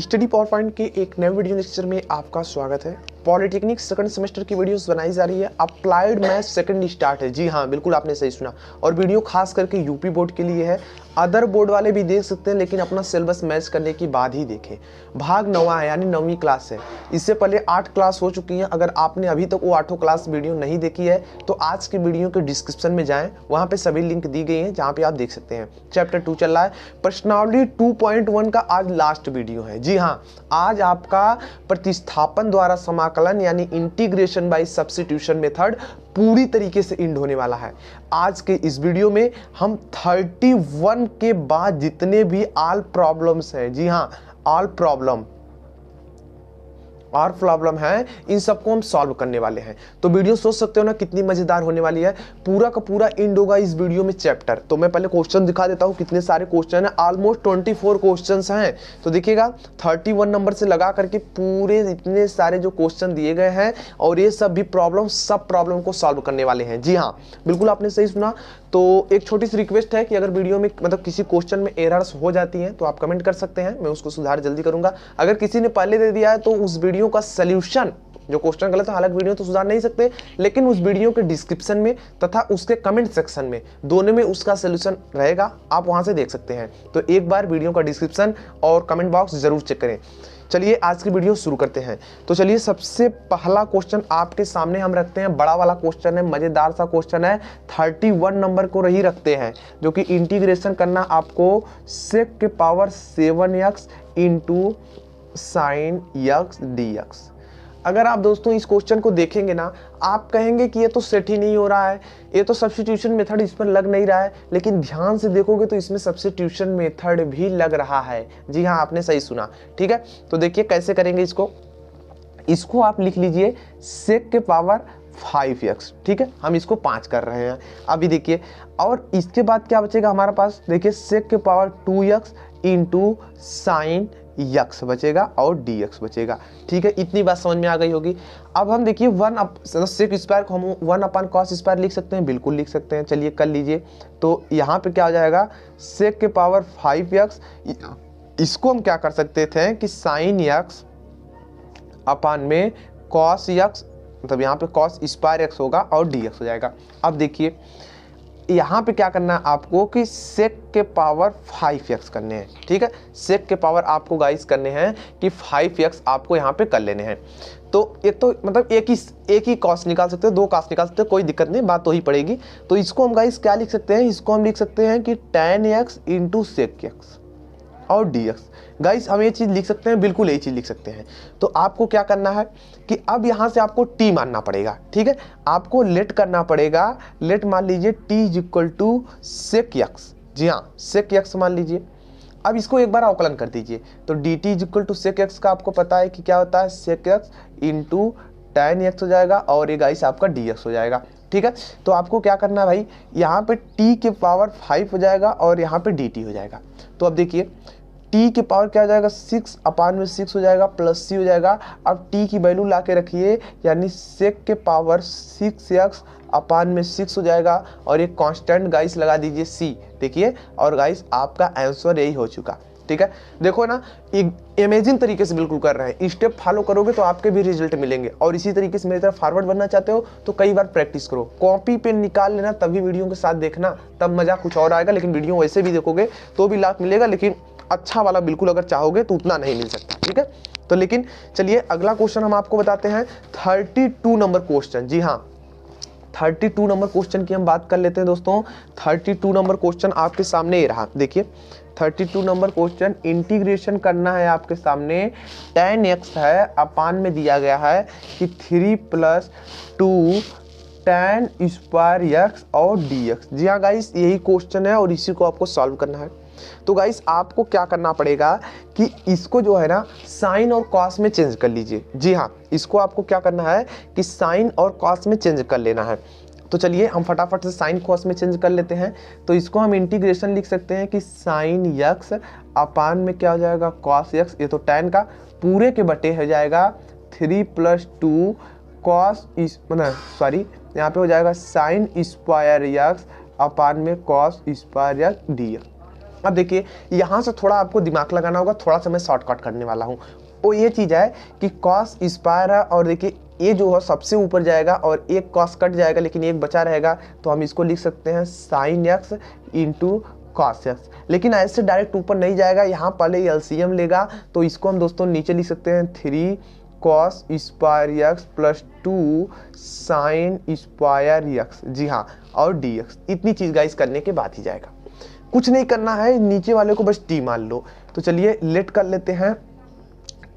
Study power point के एक नए वीडियो लेक्चर में आपका स्वागत है। पॉलिटेक्निक सेकंड सेमेस्टर की वीडियोस बनाई जा रही है। अप्लाइड मैथ सेकंड स्टार्ट है। जी हाँ, बिल्कुल आपने सही सुना। और वीडियो खास करके यूपी बोर्ड के लिए है। अदर बोर्ड वाले भी देख सकते हैं, लेकिन अपना सिलेबस मैच करने के बाद ही देखें। भाग 9 है, यानी 9वीं क्लास है। इससे पहले 8 क्लास हो चुकी हैं। अगर आपने अभी तक वो 8 क्लास वीडियो नहीं देखी है तो आज के वीडियो के डिस्क्रिप्शन में जाएं, वहाँ पे सभी लिंक दी गई हैं जहाँ पे आप देख सकते हैं। चैप्टर 2 चल रहा है। पर्सनालिटी 2.1 का आज लास्ट वीडियो है। जी हाँ, आज आपका प्रतिस्थापन द्वारा समाकलन यानी इंटीग्रेशन बाय सब्स्टिट्यूशन मेथड पूरी तरीके से इंड होने वाला है। आज के इस वीडियो में हम 31 के बाद जितने भी ऑल प्रॉब्लम्स हैं, जी हाँ ऑल प्रॉब्लम है, इन सबको हम सॉल्व करने वाले हैं। तो वीडियो सोच सकते हो ना कितनी मजेदार होने वाली है। पूरा का पूरा एंड होगा इस वीडियो में चैप्टर। तो मैं पहले क्वेश्चन दिखा देता हूँ कितने सारे क्वेश्चन है। ऑलमोस्ट 24 क्वेश्चंस हैं। तो देखिएगा 31 नंबर से लगा करके पूरे इतने सारे जो क्वेश्चन दिए गए हैं, और ये सब भी सब प्रॉब्लम को सॉल्व करने वाले हैं। जी हाँ, बिल्कुल आपने सही सुना। तो एक छोटी सी रिक्वेस्ट है कि अगर वीडियो में मतलब किसी क्वेश्चन में एरर्स हो जाती हैं तो आप कमेंट कर सकते हैं, मैं उसको सुधार जल्दी करूंगा। अगर किसी ने पहले दे दिया है तो उस वीडियो का सोल्यूशन, जो क्वेश्चन गलत है, हालांकि वीडियो तो सुधार नहीं सकते, लेकिन उस वीडियो के डिस्क्रिप्शन में तथा उसके कमेंट सेक्शन में, दोनों में उसका सोल्यूशन रहेगा, आप वहां से देख सकते हैं। तो एक बार वीडियो का डिस्क्रिप्शन और कमेंट बॉक्स जरूर चेक करें। चलिए आज की वीडियो शुरू करते हैं। तो चलिए सबसे पहला क्वेश्चन आपके सामने हम रखते हैं। बड़ा वाला क्वेश्चन है, मजेदार सा क्वेश्चन है। 31 नंबर को ही रखते हैं, जो कि इंटीग्रेशन करना आपको sec के power 7x into sine x dx। अगर आप दोस्तों इस क्वेश्चन को देखेंगे ना, आप कहेंगे कि ये तो सेट ही नहीं हो रहा है, ये तो सब्स्टिट्यूशन मेथड इस पर लग नहीं रहा है। लेकिन ध्यान से देखोगे तो इसमें सब्स्टिट्यूशन मेथड भी लग रहा है। जी हाँ, आपने सही सुना। ठीक है, तो देखिए कैसे करेंगे इसको आप लिख लीजिए sec के पावर 5x। ठीक है, हम इसको 5 कर रहे हैं अभी। देखिए, और इसके बाद क्या बचेगा हमारे पास, देखिए sec के power 2x into sine x बचेगा और dx बचेगा। ठीक है, इतनी बात समझ में आ गई होगी। अब हम देखिए sec स्क्वायर को हम 1/cos स्क्वायर लिख सकते हैं, बिल्कुल लिख सकते हैं। चलिए कर लीजिए। तो यहाँ पे क्या हो जाएगा, sec के पावर 5x, इसको हम क्या कर सकते थे कि साइन x अपान में cos x, मतलब यहाँ पे cos स्क्वायर x होगा और dx हो जाएगा। अब देखिए यहाँ पे क्या करना है आपको कि sec के पावर 5x करने हैं। ठीक है, sec के पावर आपको गाइस करने हैं कि 5x आपको यहाँ पे कर लेने हैं। तो एक तो मतलब एक ही कॉस निकाल सकते हो, 2 कॉस निकाल सकते हो, कोई दिक्कत नहीं, बात तो ही पड़ेगी। तो इसको हम गाइस क्या लिख सकते हैं, इसको हम लिख सकते हैं कि tan x into sec x और dx। गाइस हम ये चीज लिख सकते हैं, बिल्कुल यही चीज लिख सकते हैं। तो आपको क्या करना है कि अब यहां से आपको t मानना पड़ेगा। ठीक है, आपको लेट करना पड़ेगा। लेट मान लीजिए t is equal to sec x। जी हाँ, sec x मान लीजिए। अब इसको एक बार अवकलन कर दीजिए। तो dt is equal to sec x का आपको पता है कि क्या होता है, sec x into tan x हो जाएगा, और ये गाइस आपका dx हो जाएगा। ठीक है, तो आपको क्या करना है भाई, यहाँ पे t के पावर 5 हो जाएगा और यहाँ पे dt हो जाएगा। तो अब देखिए t के पावर क्या हो जाएगा, 6/6 हो जाएगा, प्लस c हो जाएगा। अब t की वैल्यू ला के रखिए, यानी sec के पावर 6x अपान में 6 हो जाएगा, और एक कांस्टेंट गाइस लगा दीजिए c। देखिए, और गाइस आपका आंसर यही हो चुका। ठीक है, देखो ना, इमेजिन तरीके से बिल्कुल कर रहे हैं। स्टेप फॉलो करोगे तो आपके भी रिजल्ट मिलेंगे। और इसी तरीके से मेरी तरफ फॉरवर्ड बनना चाहते हो तो कई बार प्रैक्टिस करो, कॉपी पे निकाल लेना, तभी वीडियो के साथ देखना, तब मजा कुछ और आएगा। लेकिन वीडियो वैसे भी देखोगे तो भी लाभ मिलेगा, लेकिन अच्छा वाला बिल्कुल अगर चाहोगे तो उतना नहीं मिल सकता। ठीक है, तो लेकिन चलिए अगला क्वेश्चन हम आपको बताते हैं। 32 नंबर क्वेश्चन। जी हाँ, 32 नंबर क्वेश्चन की हम बात कर लेते हैं दोस्तों। 32 नंबर क्वेश्चन आपके सामने ये रहा। देखिए 32 नंबर क्वेश्चन, इंटीग्रेशन करना है आपके सामने। tan x है, अपान में दिया गया है कि 3 + 2 tan स्क्वायर x और dx। जी हाँ गाइस, यही क्वेश्चन है और इसी को आपको सॉल्व करना है। तो गाइस आपको क्या करना पड़ेगा कि इसको जो है ना साइन और कॉस में चेंज कर लीजिए। जी हाँ, इसको आपको क्या करना है कि साइन और कॉस में चेंज कर लेना है। तो चलिए हम फटाफट से साइन कॉस में चेंज कर लेते हैं। तो इसको हम इंटीग्रेशन लिख सकते हैं कि साइन x अपान में क्या हो जाएगा, कॉस x, ये तो tan का पूरे के बटे हो जाएगा 3 + 2 कॉस यहाँ पे हो जाएगा साइन स्क्वायर x अपान में कॉस स्क्वायर x dx। अब देखिए यहाँ से थोड़ा आपको दिमाग लगाना होगा, थोड़ा सा मैं शॉर्टकट करने वाला हूँ। वो ये चीज़ है कि कॉस स्क्वायर है और देखिए ये जो है सबसे ऊपर जाएगा और एक कॉस कट जाएगा लेकिन एक बचा रहेगा, तो हम इसको लिख सकते हैं sign X into cos x. लेकिन ऐसे डायरेक्ट ऊपर नहीं जाएगा, यहाँ पहले एलसीएम लेगा, तो इसको हम दोस्तों नीचे लिख सकते हैं 3 cos square x plus 2 sine square x, जी हाँ, और डी एक्स। इतनी चीज़ गाइस करने के बाद ही जाएगा, कुछ नहीं करना है, नीचे वाले को बस टी मान लो। तो चलिए लेट कर लेते हैं,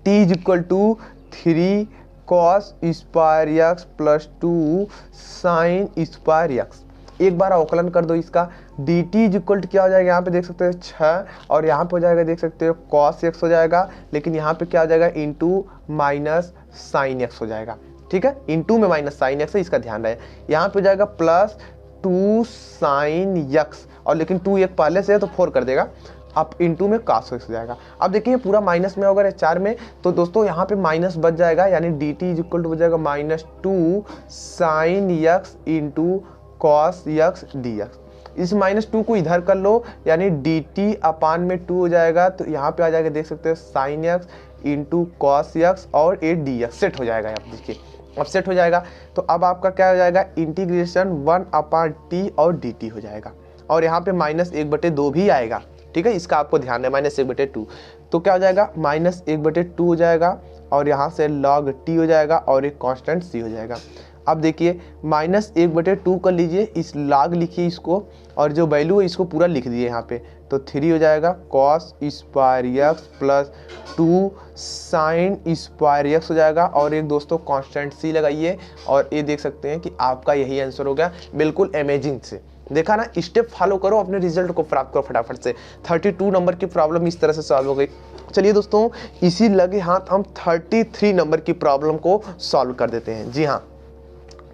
t is equal to 3 cos square x plus 2 sine square X. एक बार अवकलन कर दो इसका, D T is equal to क्या हो जाएगा, यहाँ पे देख सकते हो 6 और यहाँ पे हो जाएगा देख सकते हो कॉस एक्स हो जाएगा, लेकिन यहाँ पे क्या हो जाएगा इंटू माइनस साइन एक्स हो जाएगा। ठीक है, इंटू में माइनस साइन एक्स है, इसका ध्यान रहे। यहाँ पे हो जाएगा प्लस 2 साइन एक्स, और लेकिन 2 एक पहले से है तो 4 कर देगा, अब इंटू में कास एक्स हो जाएगा। अब देखिए पूरा माइनस में होगा 4 में, तो दोस्तों यहाँ पे माइनस बच जाएगा, यानी D T is equal to हो जाएगा -2 sine X into cos X D X. इस -2 को इधर कर लो, यानी डी टी अपान में 2 हो जाएगा, तो यहाँ पे आ जाएगा देख सकते हो sign X into cos x और ए डी एक्स। सेट हो जाएगा, आप देखिए अब सेट हो जाएगा। तो अब आपका क्या हो जाएगा, इंटीग्रेशन 1/t और dt हो जाएगा, और यहाँ पे -1/2 भी आएगा। ठीक है, इसका आपको ध्यान है, -1/2, तो क्या हो जाएगा -1/2 हो जाएगा, और यहाँ से log t हो जाएगा और एक कांस्टेंट c हो जाएगा। अब देखिए -1/2 कर लीजिए, इस log लिखिए इसको, और जो वैल्यू है इसको पूरा लिख दिए यहाँ पे, तो 3 हो जाएगा cos square x plus 2 sine square x हो जाएगा, और एक दोस्तों कांस्टेंट c लगाइए, और ये देख सकते हैं कि आपका यही आंसर हो गया। बिल्कुल अमेजिंग से देखा ना, स्टेप फॉलो करो, अपने रिजल्ट को प्राप्त करो फटाफट से। 32 नंबर की प्रॉब्लम इस तरह से सॉल्व हो गई। चलिए दोस्तों, इसी लगे हाथ हम 33 नंबर की प्रॉब्लम को सॉल्व कर देते हैं। जी हाँ,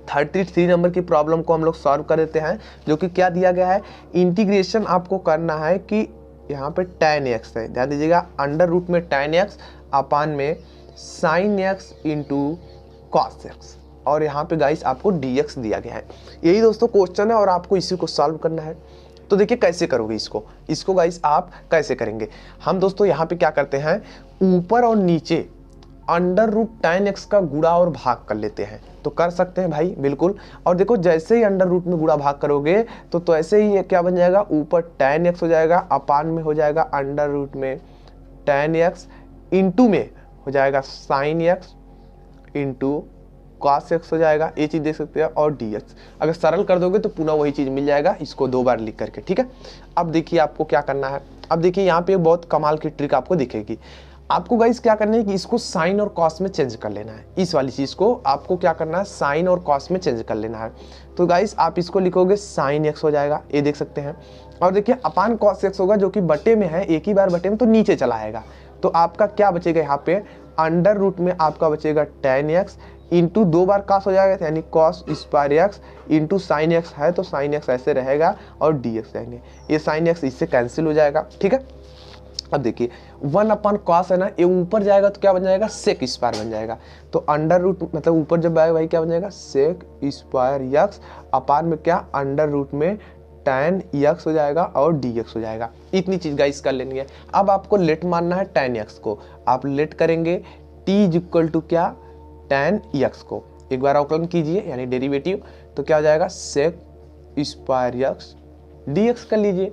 33 नंबर की प्रॉब्लम को हम लोग सॉल्व कर देते हैं, जो कि क्या दिया गया है, इंटीग्रेशन आपको करना है कि यहाँ पे tan x है, ध्यान दीजिएगा, अंडर रूट में tan x अपान में sin x into cos x, और यहाँ पे गाइस आपको dx दिया गया है। यही दोस्तों क्वेश्चन है और आपको इसी को सॉल्व करना है। तो देखिए कैसे करोगे इसको गाइस आप कैसे करेंगे। हम दोस्तों यहाँ पे क्या करते हैं, ऊपर और नीचे अंडर रूट tan x का गुणा और भाग कर लेते हैं। तो कर सकते हैं भाई, बिल्कुल। और देखो जैसे ही अंडर रूट में गुणा भाग करोगे तो ऐसे ही ये क्या बन जाएगा, ऊपर tan x हो जाएगा, अपान में हो जाएगा अंडर रूट में tan x, इंटू में हो जाएगा sin x into cos x हो जाएगा, ये चीज़ देख सकते हैं, और dx। अगर सरल कर दोगे तो पुनः वही चीज़ मिल जाएगा, इसको 2 बार लिख करके। ठीक है, अब देखिए आपको क्या करना है। अब देखिए यहाँ पे बहुत कमाल की ट्रिक आपको दिखेगी। आपको गाइस क्या करना है कि इसको साइन और कॉस में चेंज कर लेना है। इस वाली चीज़ को आपको क्या करना है, साइन और कॉस में चेंज कर लेना है। तो गाइस आप इसको लिखोगे sin x हो जाएगा, ये देख सकते हैं, और देखिए अपान cos x होगा, जो कि बटे में है, एक ही बार बटे में, तो नीचे चला आएगा। तो आपका क्या बचेगा यहाँ पे, अंडर रूट में आपका बचेगा tan x इंटू 2 बार cos हो जाएगा, यानी cos square x into sine x है, तो साइन एक्स ऐसे रहेगा और dx रहेंगे, ये साइन एक्स इससे कैंसिल हो जाएगा। ठीक है, अब देखिए 1/cos है ना, ये ऊपर जाएगा तो क्या बन जाएगा, सेक स्क्वायर बन जाएगा। तो अंडर रूट मतलब ऊपर जब आएगा भाई क्या बन जाएगा, सेक स्क्वायर एक्स अपान में क्या, अंडर रूट में tan x हो जाएगा और dx हो जाएगा। इतनी चीज गाइस कर लेनी है। अब आपको लेट मानना है tan x को, आप लेट करेंगे t इज इक्वल टू क्या, tan x को एक बार अवकलन कीजिए, यानी डेरिवेटिव, तो क्या हो जाएगा, सेक स्क्वायर एक्स dx कर लीजिए,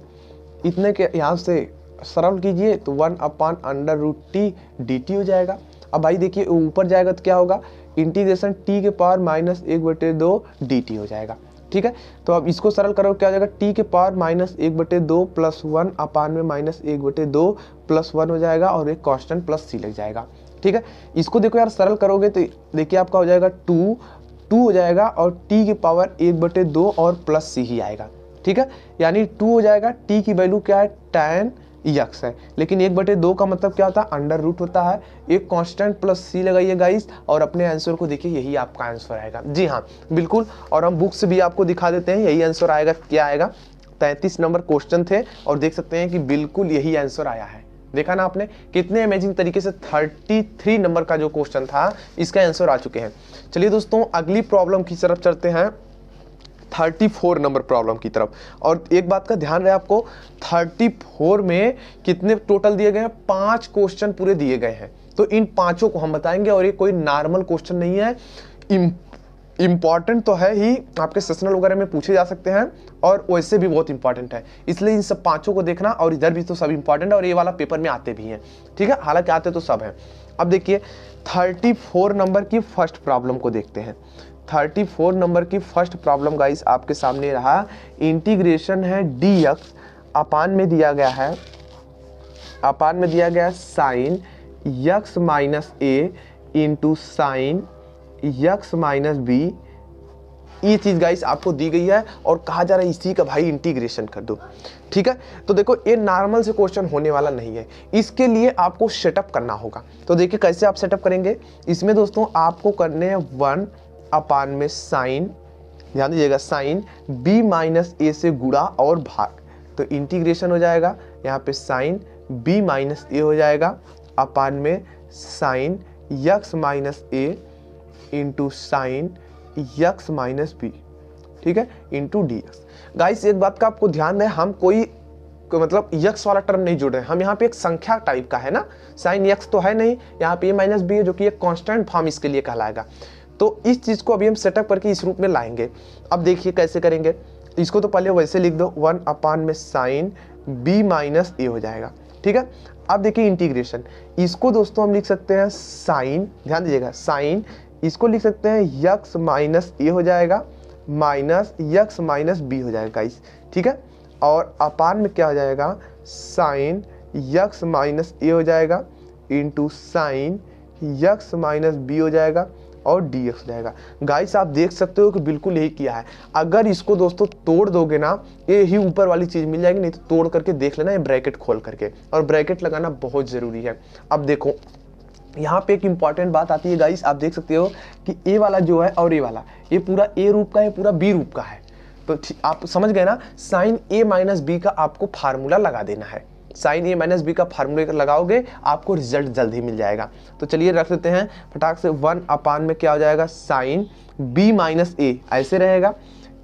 इतने के यहाँ से सरल कीजिए तो 1/√t dt हो जाएगा। अब भाई देखिए ऊपर जाएगा तो क्या होगा, इंटीग्रेशन t के पावर -1/2 dt हो जाएगा। ठीक है, तो अब इसको सरल करो, क्या हो जाएगा, t के पावर -1/2 प्लस 1 अपान में -1/2 प्लस 1 हो जाएगा, और एक कांस्टेंट प्लस c लग जाएगा। ठीक है, इसको देखो यार सरल करोगे तो देखिए आपका हो जाएगा 2 हो जाएगा, और t के पावर 1/2 और प्लस c ही आएगा। ठीक है, यानी 2 हो जाएगा, t की वैल्यू क्या है, tan x है, लेकिन 1/2 का मतलब क्या होता है, अंडर रूट होता है। एक कांस्टेंट प्लस c लगाइए गाइस, और अपने आंसर को देखिए, यही आपका आंसर आएगा। जी हाँ बिल्कुल, और हम बुक से भी आपको दिखा देते हैं, यही आंसर आएगा। क्या आएगा, 33 नंबर क्वेश्चन थे, और देख सकते हैं कि बिल्कुल यही आंसर आया है। देखा ना आपने कितने अमेजिंग तरीके से 33 नंबर का जो क्वेश्चन था इसका आंसर आ चुके हैं। चलिए दोस्तों अगली प्रॉब्लम की तरफ चलते हैं। 34 नंबर प्रॉब्लम की तरफ। और एक बात का ध्यान रहे आपको, 34 में कितने टोटल दिए गए हैं, 5 क्वेश्चन पूरे दिए गए हैं। तो इन पांचों को हम बताएंगे और ये कोई नॉर्मल क्वेश्चन नहीं है, इंपॉर्टेंट तो है ही, आपके सेशनल वगैरह में पूछे जा सकते हैं और वैसे भी बहुत इंपॉर्टेंट है, इसलिए इन सब पांचों को देखना। और इधर भी तो सब इंपॉर्टेंट है और ये वाला पेपर में आते भी हैं, ठीक है, हालांकि आते तो सब हैं। अब देखिए 34 नंबर की फर्स्ट प्रॉब्लम को देखते हैं। 34 नंबर की फर्स्ट प्रॉब्लम गाइस आपके सामने रहा, इंटीग्रेशन है dx, अपान में दिया गया है, अपान में दिया गया sine x minus A into sine x minus B. ये चीज गाइस आपको दी गई है और कहा जा रहा है इसी का भाई इंटीग्रेशन कर दो, ठीक है। तो देखो ये नॉर्मल से क्वेश्चन होने वाला नहीं है, इसके लिए आपको सेटअप करना होगा। तो देखिए कैसे आप सेटअप करेंगे, इसमें दोस्तों आपको करने हैं 1 अपान में साइन, ध्यान दीजिएगा, साइन b माइनस ए से गुणा और भाग, तो इंटीग्रेशन हो जाएगा यहाँ पे साइन b माइनस ए हो जाएगा अपान में sine x minus A into sine x minus B, ठीक है, इंटू dx। गाइस एक बात का आपको ध्यान है, हम कोई मतलब x वाला टर्म नहीं जोड़ रहे हैं, हम यहाँ पे एक संख्या टाइप का है ना, साइन x तो है नहीं, यहाँ पे a माइनस बी है जो कि एक कांस्टेंट फॉर्म इसके लिए कहलाएगा। तो इस चीज को अभी हम सेटअप करके इस रूप में लाएंगे। अब देखिए कैसे करेंगे, इसको तो पहले वैसे लिख दो, 1 अपान में साइन b माइनस ए हो जाएगा, ठीक है। अब देखिए इंटीग्रेशन, इसको दोस्तों हम लिख सकते हैं साइन, ध्यान दीजिएगा साइन, इसको लिख सकते हैं x माइनस ए हो जाएगा माइनस x माइनस बी हो जाएगा गाइस, ठीक है। और अपान में क्या हो जाएगा, साइन x माइनस ए हो जाएगा into sine x minus B हो जाएगा और dx हो जाएगा। गाइस आप देख सकते हो कि बिल्कुल यही किया है। अगर इसको दोस्तों तोड़ दोगे ना, ये ही ऊपर वाली चीज मिल जाएगी, नहीं तो तोड़ करके देख लेना, ये ब्रैकेट खोल करके, और ब्रैकेट लगाना बहुत जरूरी है। अब देखो यहाँ पे एक इंपॉर्टेंट बात आती है गाइस, आप देख सकते हो कि ए वाला जो है और ए वाला, ये पूरा ए रूप का है, पूरा बी रूप का है। तो आप समझ गए ना, साइन ए माइनस बी का आपको फार्मूला लगा देना है, साइन ए माइनस बी का फार्मूला लगाओगे आपको रिजल्ट जल्द ही मिल जाएगा। तो चलिए रख लेते हैं फटाक से, 1 अपान में क्या हो जाएगा, साइन बी माइनस ए ऐसे रहेगा,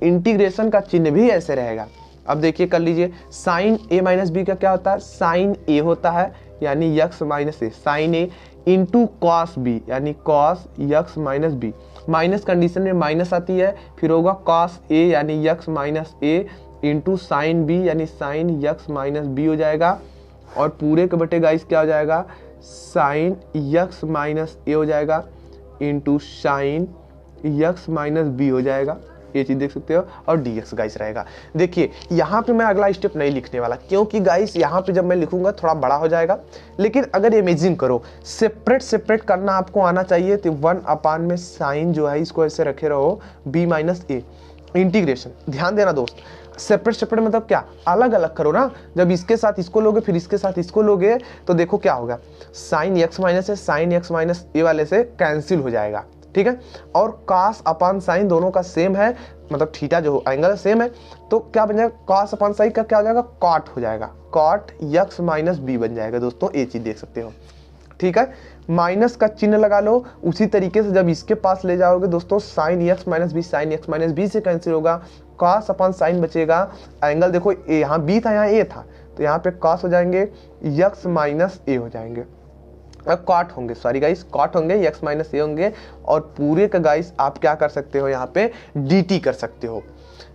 इंटीग्रेशन का चिन्ह भी ऐसे रहेगा। अब देखिए कर लीजिए, साइन ए माइनस बी का क्या होता है, साइन ए होता है यानी x minus A, sine A into cos B यानी cos x minus B, minus condition में माइनस आती है, फिर होगा कॉस ए यानी x minus A into sine B यानी साइन x माइनस बी हो जाएगा, और पूरे के बटे गाइस क्या हो जाएगा, साइन x माइनस ए हो जाएगा into sine x minus B हो जाएगा, ये चीज देख सकते हो, और dx गाइस रहेगा। देखिए यहाँ पे मैं अगला स्टेप नहीं लिखने वाला, क्योंकि गाइस यहाँ पे जब मैं लिखूंगा थोड़ा बड़ा हो जाएगा। लेकिन अगर इमेजिन करो, सेपरेट सेपरेट करना आपको आना चाहिए, तो 1 अपान में साइन जो है इसको ऐसे रखे रहो b माइनस ए, इंटीग्रेशन, ध्यान देना दोस्त, सेपरेट सेपरेट मतलब क्या, अलग अलग करो ना। जब इसके साथ इसको लोगे फिर इसके साथ इसको लोगे तो देखो क्या होगा, साइन x माइनस है, साइन x माइनस ए वाले से कैंसिल हो जाएगा, ठीक है। और कॉस अपान साइन दोनों का सेम है, मतलब थीटा जो एंगल सेम है, तो क्या बन जाएगा, कॉस अपान साइन का क्या हो जाएगा, कॉट हो जाएगा, कॉट x माइनस बी बन जाएगा दोस्तों, ये चीज देख सकते हो, ठीक है। माइनस का चिन्ह लगा लो, उसी तरीके से जब इसके पास ले जाओगे दोस्तों, sine x minus B, sine x minus B से कैंसिल होगा, कॉस अपान साइन बचेगा, एंगल देखो यहाँ बी था यहाँ ए था, तो यहाँ पे कॉस हो जाएंगे, x माइनस ए हो जाएंगे, कॉट होंगे, सॉरी गाइस कॉट होंगे, x माइनस ए होंगे, और पूरे का गाइस आप क्या कर सकते हो, यहाँ पे dt कर सकते हो।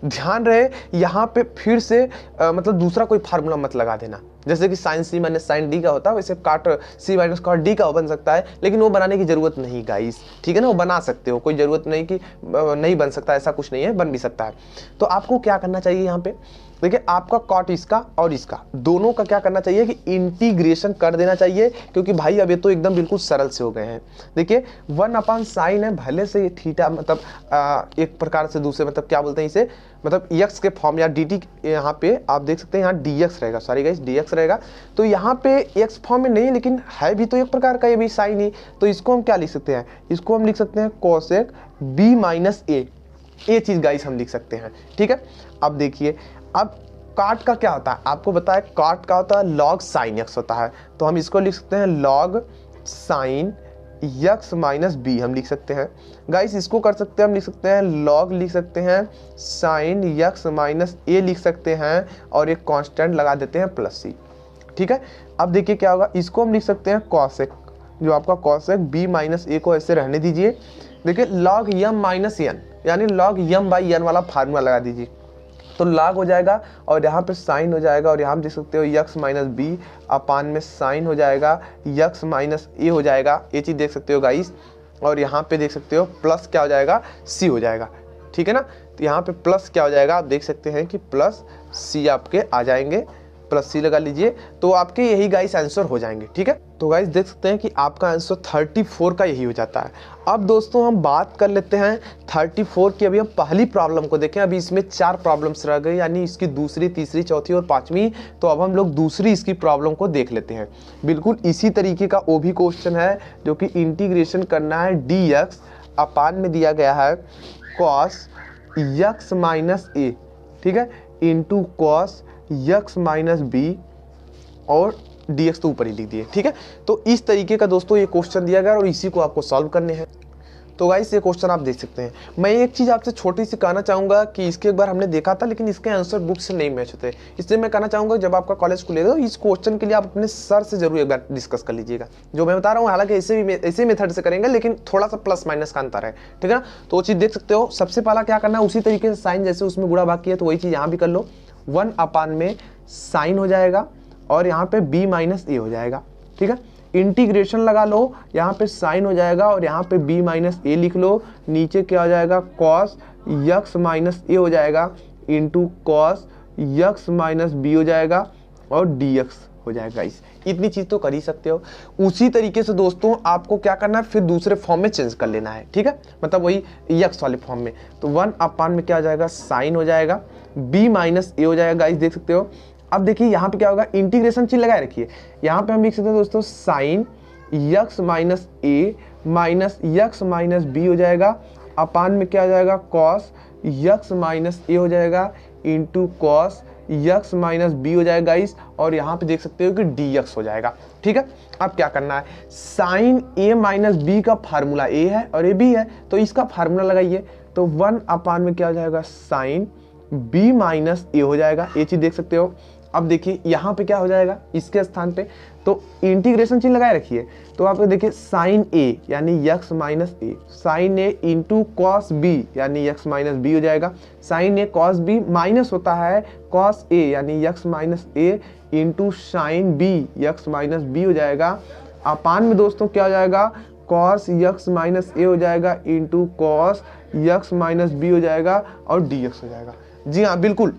ध्यान रहे यहाँ पे फिर से मतलब दूसरा कोई फार्मूला मत लगा देना, जैसे कि साइन सी माइनस साइन डी का होता है वैसे काट सी माइनस कॉट डी का बन सकता है, लेकिन वो बनाने की जरूरत नहीं गाइस, ठीक है ना, वो बना सकते हो, कोई जरूरत नहीं कि नहीं बन सकता, ऐसा कुछ नहीं है, बन भी सकता है। तो आपको क्या करना चाहिए यहाँ पे, देखिए आपका कॉट इसका और इसका दोनों का क्या करना चाहिए कि इंटीग्रेशन कर देना चाहिए, क्योंकि भाई अब ये तो एकदम बिल्कुल सरल से हो गए हैं। देखिए 1 अपान साइन है, भले से ये थीटा मतलब एक प्रकार से दूसरे मतलब क्या बोलते हैं इसे, मतलब x के फॉर्म या dt, यहाँ पे आप देख सकते हैं यहाँ dx रहेगा, सॉरी गाइस dx रहेगा, तो यहाँ पे x फॉर्म में नहीं, लेकिन है भी तो एक प्रकार का ये भी साइन ही, तो इसको हम क्या लिख सकते हैं, इसको हम लिख सकते हैं कोसेक b माइनस ए, ये चीज गाइस हम लिख सकते हैं, ठीक है। अब देखिए अब काट का क्या होता है, आपको बताया काट का होता है लॉग साइन x होता है, तो हम इसको लिख सकते हैं log sine x minus B हम लिख सकते हैं। गाइस इसको कर सकते हैं, हम लिख सकते हैं लॉग लिख सकते हैं साइन यक्स माइनस ए लिख सकते हैं और एक कांस्टेंट लगा देते हैं प्लस सी। ठीक है, अब देखिए क्या होगा, इसको हम लिख सकते हैं कॉसेक, जो आपका कॉसेक बी माइनस ए को ऐसे रहने दीजिए। देखिए लॉग यम माइनस एन यानी लॉग यम बाई एन वाला फार्मूला लगा दीजिए, तो लॉग हो जाएगा और यहाँ पे साइन हो जाएगा और यहाँ आप देख सकते हो यक्स माइनस बी अपान में साइन हो जाएगा यक्स माइनस ए हो जाएगा, ये चीज़ देख सकते हो गाइस। और यहाँ पे देख सकते हो प्लस क्या हो जाएगा, सी हो जाएगा। ठीक है ना, तो यहाँ पे प्लस क्या हो जाएगा, आप देख सकते हैं कि प्लस सी आपके आ जाएंगे, प्लस सी लगा लीजिए, तो आपके यही गाइस आंसर हो जाएंगे। ठीक है, तो गाइस देख सकते हैं कि आपका आंसर 34 का यही हो जाता है। अब दोस्तों हम बात कर लेते हैं 34 की। अभी हम पहली प्रॉब्लम को देखें, अभी इसमें 4 प्रॉब्लम्स रह गई, यानी इसकी दूसरी, तीसरी, चौथी और पांचवी। तो अब हम लोग दूसरी इसकी प्रॉब्लम को देख लेते हैं। बिल्कुल इसी तरीके का वो भी क्वेश्चन है जो कि इंटीग्रेशन करना है डी एक्स अपान में दिया गया है कॉस यक्स माइनस ए, ठीक है, into cos X minus B और dx तो ऊपर ही लिख दिए। ठीक है, तो इस तरीके का दोस्तों ये क्वेश्चन दिया गया और इसी को आपको सॉल्व करने हैं। तो गाइस ये क्वेश्चन आप देख सकते हैं। मैं एक चीज़ आपसे छोटी सी कहना चाहूँगा कि इसके एक बार हमने देखा था लेकिन इसके आंसर बुक से नहीं मैच होते, इसलिए मैं कहना चाहूँगा जब आपका कॉलेज खुलेगा तो इस क्वेश्चन के लिए आप अपने सर से जरूर एक बार डिस्कस कर लीजिएगा। जो मैं बता रहा हूँ हालांकि ऐसे मेथड से करेंगे लेकिन थोड़ा सा प्लस माइनस का अंतर है। ठीक है ना, तो वो चीज़ देख सकते हो। सबसे पहला क्या करना है, उसी तरीके से साइन जैसे उसमें गुणा भाग किया तो वही चीज़ यहाँ भी कर लो, 1 अपान में साइन हो जाएगा और यहाँ पे b माइनस ए हो जाएगा। ठीक है, इंटीग्रेशन लगा लो, यहाँ पे साइन हो जाएगा और यहाँ पे b माइनस ए लिख लो, नीचे क्या हो जाएगा कॉस यक्स माइनस ए हो जाएगा into cos X minus B हो जाएगा और dx हो जाएगा। इतनी चीज़ तो कर ही सकते हो। उसी तरीके से दोस्तों आपको क्या करना है, फिर दूसरे फॉर्म में चेंज कर लेना है। ठीक है, मतलब वही यक्स वाले फॉर्म में, तो 1 अपान में क्या हो जाएगा, साइन हो जाएगा, b माइनस ए हो जाएगा। गाइस देख सकते हो। अब देखिए यहाँ पे क्या होगा, इंटीग्रेशन चिन्ह लगाए रखिए, यहाँ पे हम लिख सकते हैं दोस्तों साइन यक्स माइनस ए माइनस यक्स माइनस बी हो जाएगा, अपान में क्या हो जाएगा कॉस यक्स माइनस ए हो जाएगा into cos X minus B हो जाएगा गाइस, और यहाँ पे देख सकते हो कि dx हो जाएगा। ठीक है, अब क्या करना है, साइन a माइनस बी का फार्मूला a है और a b है, तो इसका फार्मूला लगाइए, तो 1 अपान में क्या हो जाएगा साइन b माइनस ए हो जाएगा, ये चीज देख सकते हो। अब देखिए यहाँ पे क्या हो जाएगा, इसके स्थान पे तो इंटीग्रेशन चिन्ह लगाए रखिए, तो आप देखिए साइन ए यानी x minus A, sine A into cos B यानी यक्स माइनस बी हो जाएगा, sine A cos B minus होता है कॉस ए यानी x minus A into sine B x minus B हो जाएगा, अपान में दोस्तों क्या हो जाएगा कॉस यक्स माइनस ए हो जाएगा into cos X minus B हो जाएगा और dx हो जाएगा। जी हाँ बिल्कुल।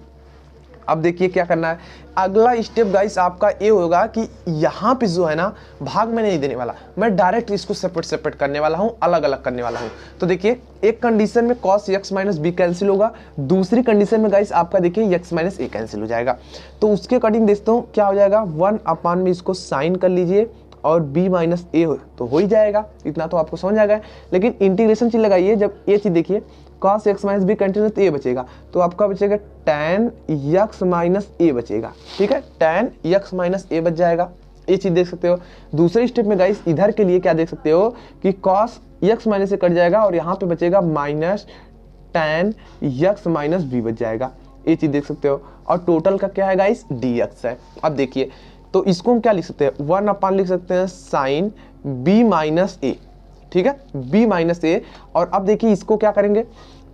अब देखिए क्या करना है, अगला स्टेप गाइस आपका ये होगा कि यहाँ पे जो है ना भाग में नहीं देने वाला, मैं डायरेक्ट इसको सेपरेट करने वाला हूँ, अलग अलग करने वाला हूँ। तो देखिए एक कंडीशन में cos x minus B cancel होगा, दूसरी कंडीशन में गाइस आपका देखिए x माइनस ए कैंसिल हो जाएगा। तो उसके अकॉर्डिंग देखता हूँ क्या हो जाएगा, 1 अपान में इसको साइन कर लीजिए और b माइनस ए तो हो ही जाएगा, इतना तो आपको समझ आ गया। लेकिन इंटीग्रेशन चीज लगाइए, जब ये चीज देखिए cos x minus be continuous तो ये बचेगा, तो आपका बचेगा tan x माइनस ए बचेगा। ठीक है, tan x माइनस ए बच जाएगा, ये चीज देख सकते हो। दूसरे स्टेप में गाइस इधर के लिए क्या देख सकते हो कि cos x माइनस ए कट जाएगा और यहाँ पे बचेगा minus tan x minus B बच जाएगा, ये चीज देख सकते हो। और टोटल का क्या है गाइस, dx है। अब देखिए तो इसको हम क्या लिख सकते हैं, 1 अपान लिख सकते हैं साइन b माइनस ए, ठीक है, b माइनस ए। और अब देखिए इसको क्या करेंगे,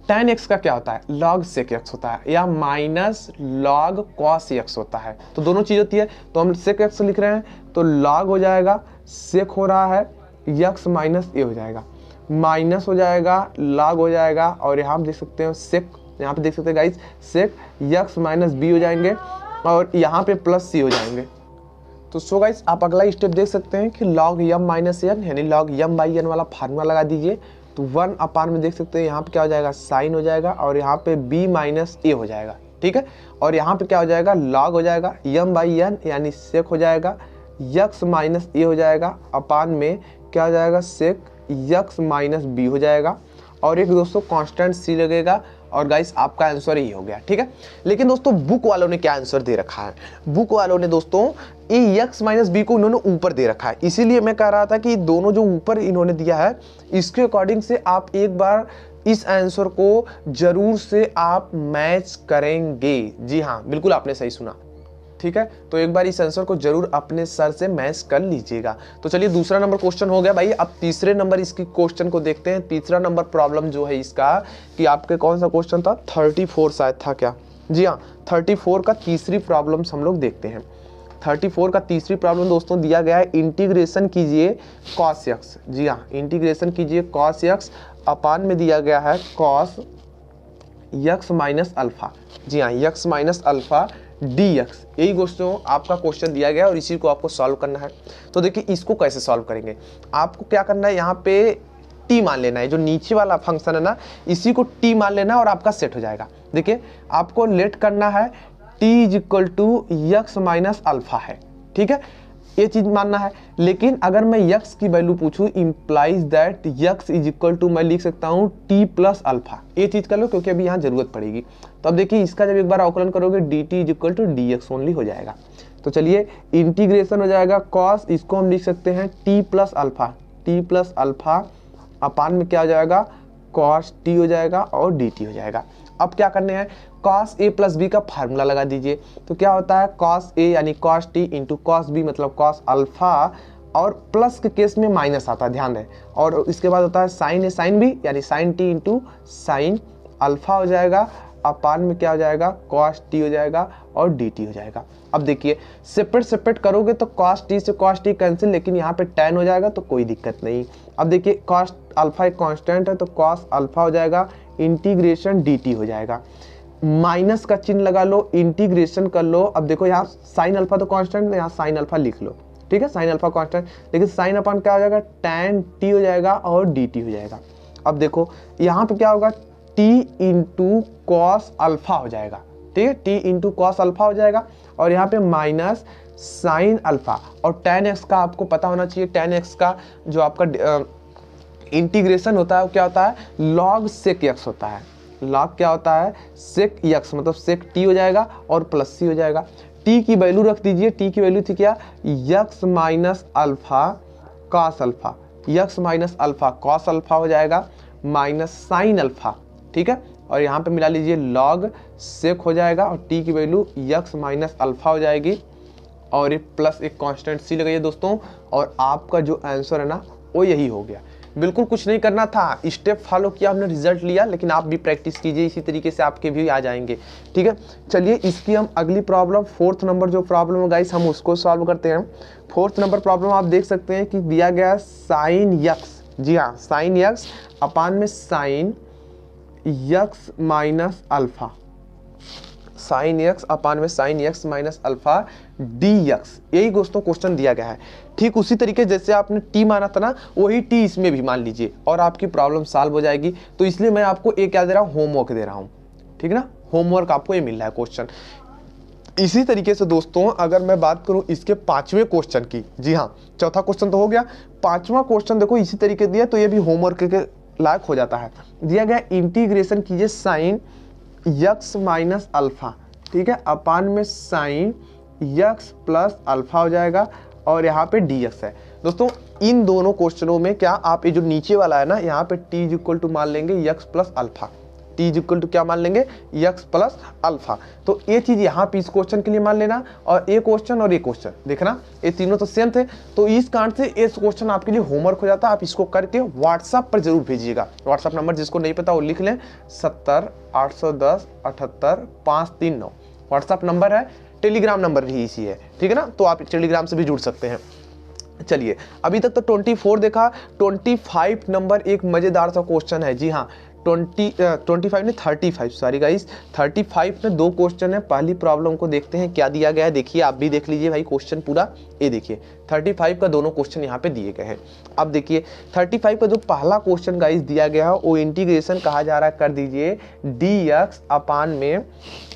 tan x का क्या होता है, log sec x होता है या माइनस log cos x होता है, तो दोनों चीज होती है। तो हम sec x लिख रहे हैं तो log हो जाएगा, sec हो रहा है, x माइनस ए हो जाएगा, माइनस हो जाएगा, log हो जाएगा, और यहाँ आप देख सकते हो sec, यहाँ पे देख सकते हैं guys sec x minus b हो जाएंगे और यहाँ पे प्लस c हो जाएंगे। तो सो गाइस आप अगला स्टेप देख सकते हैं कि log m माइनस एन यानी log m बाई n वाला फार्मूला लगा दीजिए, तो 1 अपान में देख सकते हैं यहाँ पे क्या हो जाएगा, साइन हो जाएगा और यहाँ पे b माइनस ए हो जाएगा। ठीक है, और यहाँ पे क्या हो जाएगा, log हो जाएगा, m बाई n यानी sec हो जाएगा, x माइनस ए हो जाएगा, अपान में क्या हो जाएगा sec x माइनस b हो जाएगा, और एक दोस्तों कांस्टेंट c लगेगा और गाइस आपका आंसर ही हो गया, ठीक है। लेकिन दोस्तों बुक वालों ने क्या आंसर दे रखा है, बुक वालों ने दोस्तों ए एक्स माइनस बी को इन्होंने ऊपर दे रखा है, इसीलिए मैं कह रहा था कि दोनों जो ऊपर इन्होंने दिया है इसके अकॉर्डिंग से आप एक बार इस आंसर को जरूर से आप मैच करेंगे। जी हाँ, बिल्कुल आपने सही सुना, ठीक है। तो एक बार इस आंसर को जरूर अपने सर से मैच कर लीजिएगा। तो चलिए दूसरा नंबर क्वेश्चन हो गया भाई। अब तीसरे नंबर इसकी क्वेश्चन को देखते हैं। तीसरा नंबर प्रॉब्लम जो है इसका कि आपके कौन सा क्वेश्चन था, 34 शायद था क्या, जी हाँ 34 का तीसरी प्रॉब्लम हम लोग देखते हैं। 34 का तीसरी प्रॉब्लम दोस्तों दिया गया है, इंटीग्रेशन कीजिए cos x, जी हाँ इंटीग्रेशन कीजिए cos x अपान में दिया गया है cos x माइनस अल्फा, जी हाँ x माइनस अल्फा dx, यही दोस्तों आपका क्वेश्चन दिया गया है और इसी को आपको सॉल्व करना है। तो देखिए इसको कैसे सॉल्व करेंगे, आपको क्या करना है, यहाँ पे t मान लेना है, जो नीचे वाला फंक्शन है ना इसी को t मान लेना है और आपका सेट हो जाएगा। देखिए आपको लेट करना है t is equal to X minus alpha है, ठीक है, ये चीज मानना है। लेकिन अगर मैं यक्स की वैल्यू पूछूं implies that X is equal to, मैं लिख सकता हूं t प्लस अल्फा, ये चीज कर लो क्योंकि अभी यहाँ जरूरत पड़ेगी। तो अब देखिए इसका जब एक बार अवकलन करोगे dt is equal to dx only हो जाएगा। तो चलिए इंटीग्रेशन हो जाएगा cos, इसको हम लिख सकते हैं t प्लस अल्फा अपान में क्या हो जाएगा cos t हो जाएगा और dt हो जाएगा। अब क्या करने हैं, cos a प्लस बी का फार्मूला लगा दीजिए। तो क्या होता है cos a यानी cos t into cos b मतलब cos अल्फा, और प्लस के केस में माइनस आता है, ध्यान दें। और इसके बाद होता है sin a sin b यानी sin t into sin alpha हो जाएगा, अपान में क्या हो जाएगा cos t हो जाएगा और dt हो जाएगा। अब देखिए सेपरेट करोगे तो cos t से cos t कैंसिल, लेकिन यहाँ पे tan हो जाएगा तो कोई दिक्कत नहीं। अब देखिए cos अल्फा एक कांस्टेंट है तो cos अल्फा हो जाएगा, इंटीग्रेशन dt हो जाएगा, माइनस का चिन्ह लगा लो, इंटीग्रेशन कर लो। अब देखो यहाँ साइन अल्फा तो कांस्टेंट है, यहाँ साइन अल्फा लिख लो, ठीक है, साइन अल्फा कांस्टेंट, लेकिन साइन अपन क्या हो जाएगा tan t हो जाएगा और dt हो जाएगा। अब देखो यहाँ पे क्या होगा t इंटू कॉस अल्फा हो जाएगा, ठीक है, t इंटू कॉस अल्फा हो जाएगा, और यहाँ पे माइनस साइन अल्फा, और tan x का आपको पता होना चाहिए, tan x का जो आपका इंटीग्रेशन होता है वो क्या होता है log sec x होता है, log क्या होता है sec x मतलब sec t हो जाएगा और प्लस c हो जाएगा। t की वैल्यू रख दीजिए, t की वैल्यू थी क्या x minus alpha cos alpha, x minus alpha cos alpha हो जाएगा माइनस साइन अल्फा, ठीक है, और यहाँ पे मिला लीजिए log sec हो जाएगा और t की वैल्यू x माइनस अल्फा हो जाएगी और ये प्लस एक कांस्टेंट c लगाइए दोस्तों, और आपका जो आंसर है ना वो यही हो गया। बिल्कुल कुछ नहीं करना था, स्टेप फॉलो किया, हमने रिजल्ट लिया, लेकिन आप भी प्रैक्टिस कीजिए, इसी तरीके से आपके भी आ जाएंगे, ठीक है। चलिए इसकी हम अगली प्रॉब्लम, फोर्थ नंबर जो प्रॉब्लम है गाइस हम उसको सॉल्व करते हैं। फोर्थ नंबर प्रॉब्लम आप देख सकते हैं कि दिया गया है साइन यक्स, जी हाँ साइन यक्स अपान में sine x minus alpha, sine x upon में sine x minus alpha D x, यही दोस्तों क्वेश्चन दिया गया है। ठीक उसी तरीके जैसे आपने टी माना था ना वही टी इसमें भी मान लीजिए और आपकी प्रॉब्लम सॉल्व हो जाएगी। तो इसलिए मैं आपको एक क्या दे रहा हूँ, होमवर्क दे रहा हूँ, ठीक है ना, होमवर्क आपको ये मिल रहा है क्वेश्चन। इसी तरीके से दोस्तों अगर मैं बात करूं इसके पांचवें क्वेश्चन की, जी हाँ चौथा क्वेश्चन तो हो गया, पांचवा क्वेश्चन देखो इसी तरीके दिया तो ये भी होमवर्क के लायक हो जाता है। दिया गया इंटीग्रेशन कीजिए साइन यक्स माइनस अल्फा, ठीक है, अपान में साइन यक्स प्लस अल्फा हो जाएगा और यहाँ पे dx है। दोस्तों इन दोनों क्वेश्चनों में क्या आप ये जो नीचे वाला है ना यहाँ पे t इज इक्वल टू मान लेंगे X plus alpha, t is equal to क्या मान लेंगे यक्स प्लस अल्फा। तो ये चीज यहाँ पे इस क्वेश्चन के लिए मान लेना और ये क्वेश्चन और ये क्वेश्चन देखना ये तीनों तो सेम थे। तो इस कारण से इस क्वेश्चन आपके लिए होमवर्क हो जाता है, आप इसको करके व्हाट्सएप पर जरूर भेजिएगा। व्हाट्सएप नंबर जिसको नहीं पता वो लिख लें 70-810-78-539 व्हाट्सएप नंबर है, टेलीग्राम नंबर भी इसी है, ठीक है ना, तो आप टेलीग्राम से भी जुड़ सकते हैं। चलिए अभी तक तो 24 देखा, 25 नंबर एक मजेदार सा क्वेश्चन है, जी हाँ 25 नहीं 35, सॉरी गाइस 35 में दो क्वेश्चन है। पहली प्रॉब्लम को देखते हैं क्या दिया गया है, देखिए आप भी देख लीजिए भाई क्वेश्चन पूरा, ये देखिए 35 का दोनों क्वेश्चन यहाँ पे दिए गए हैं। अब देखिए 35 का जो पहला क्वेश्चन गाइस दिया गया है वो इंटीग्रेशन कहा जा रहा है, कर दीजिए dx अपान में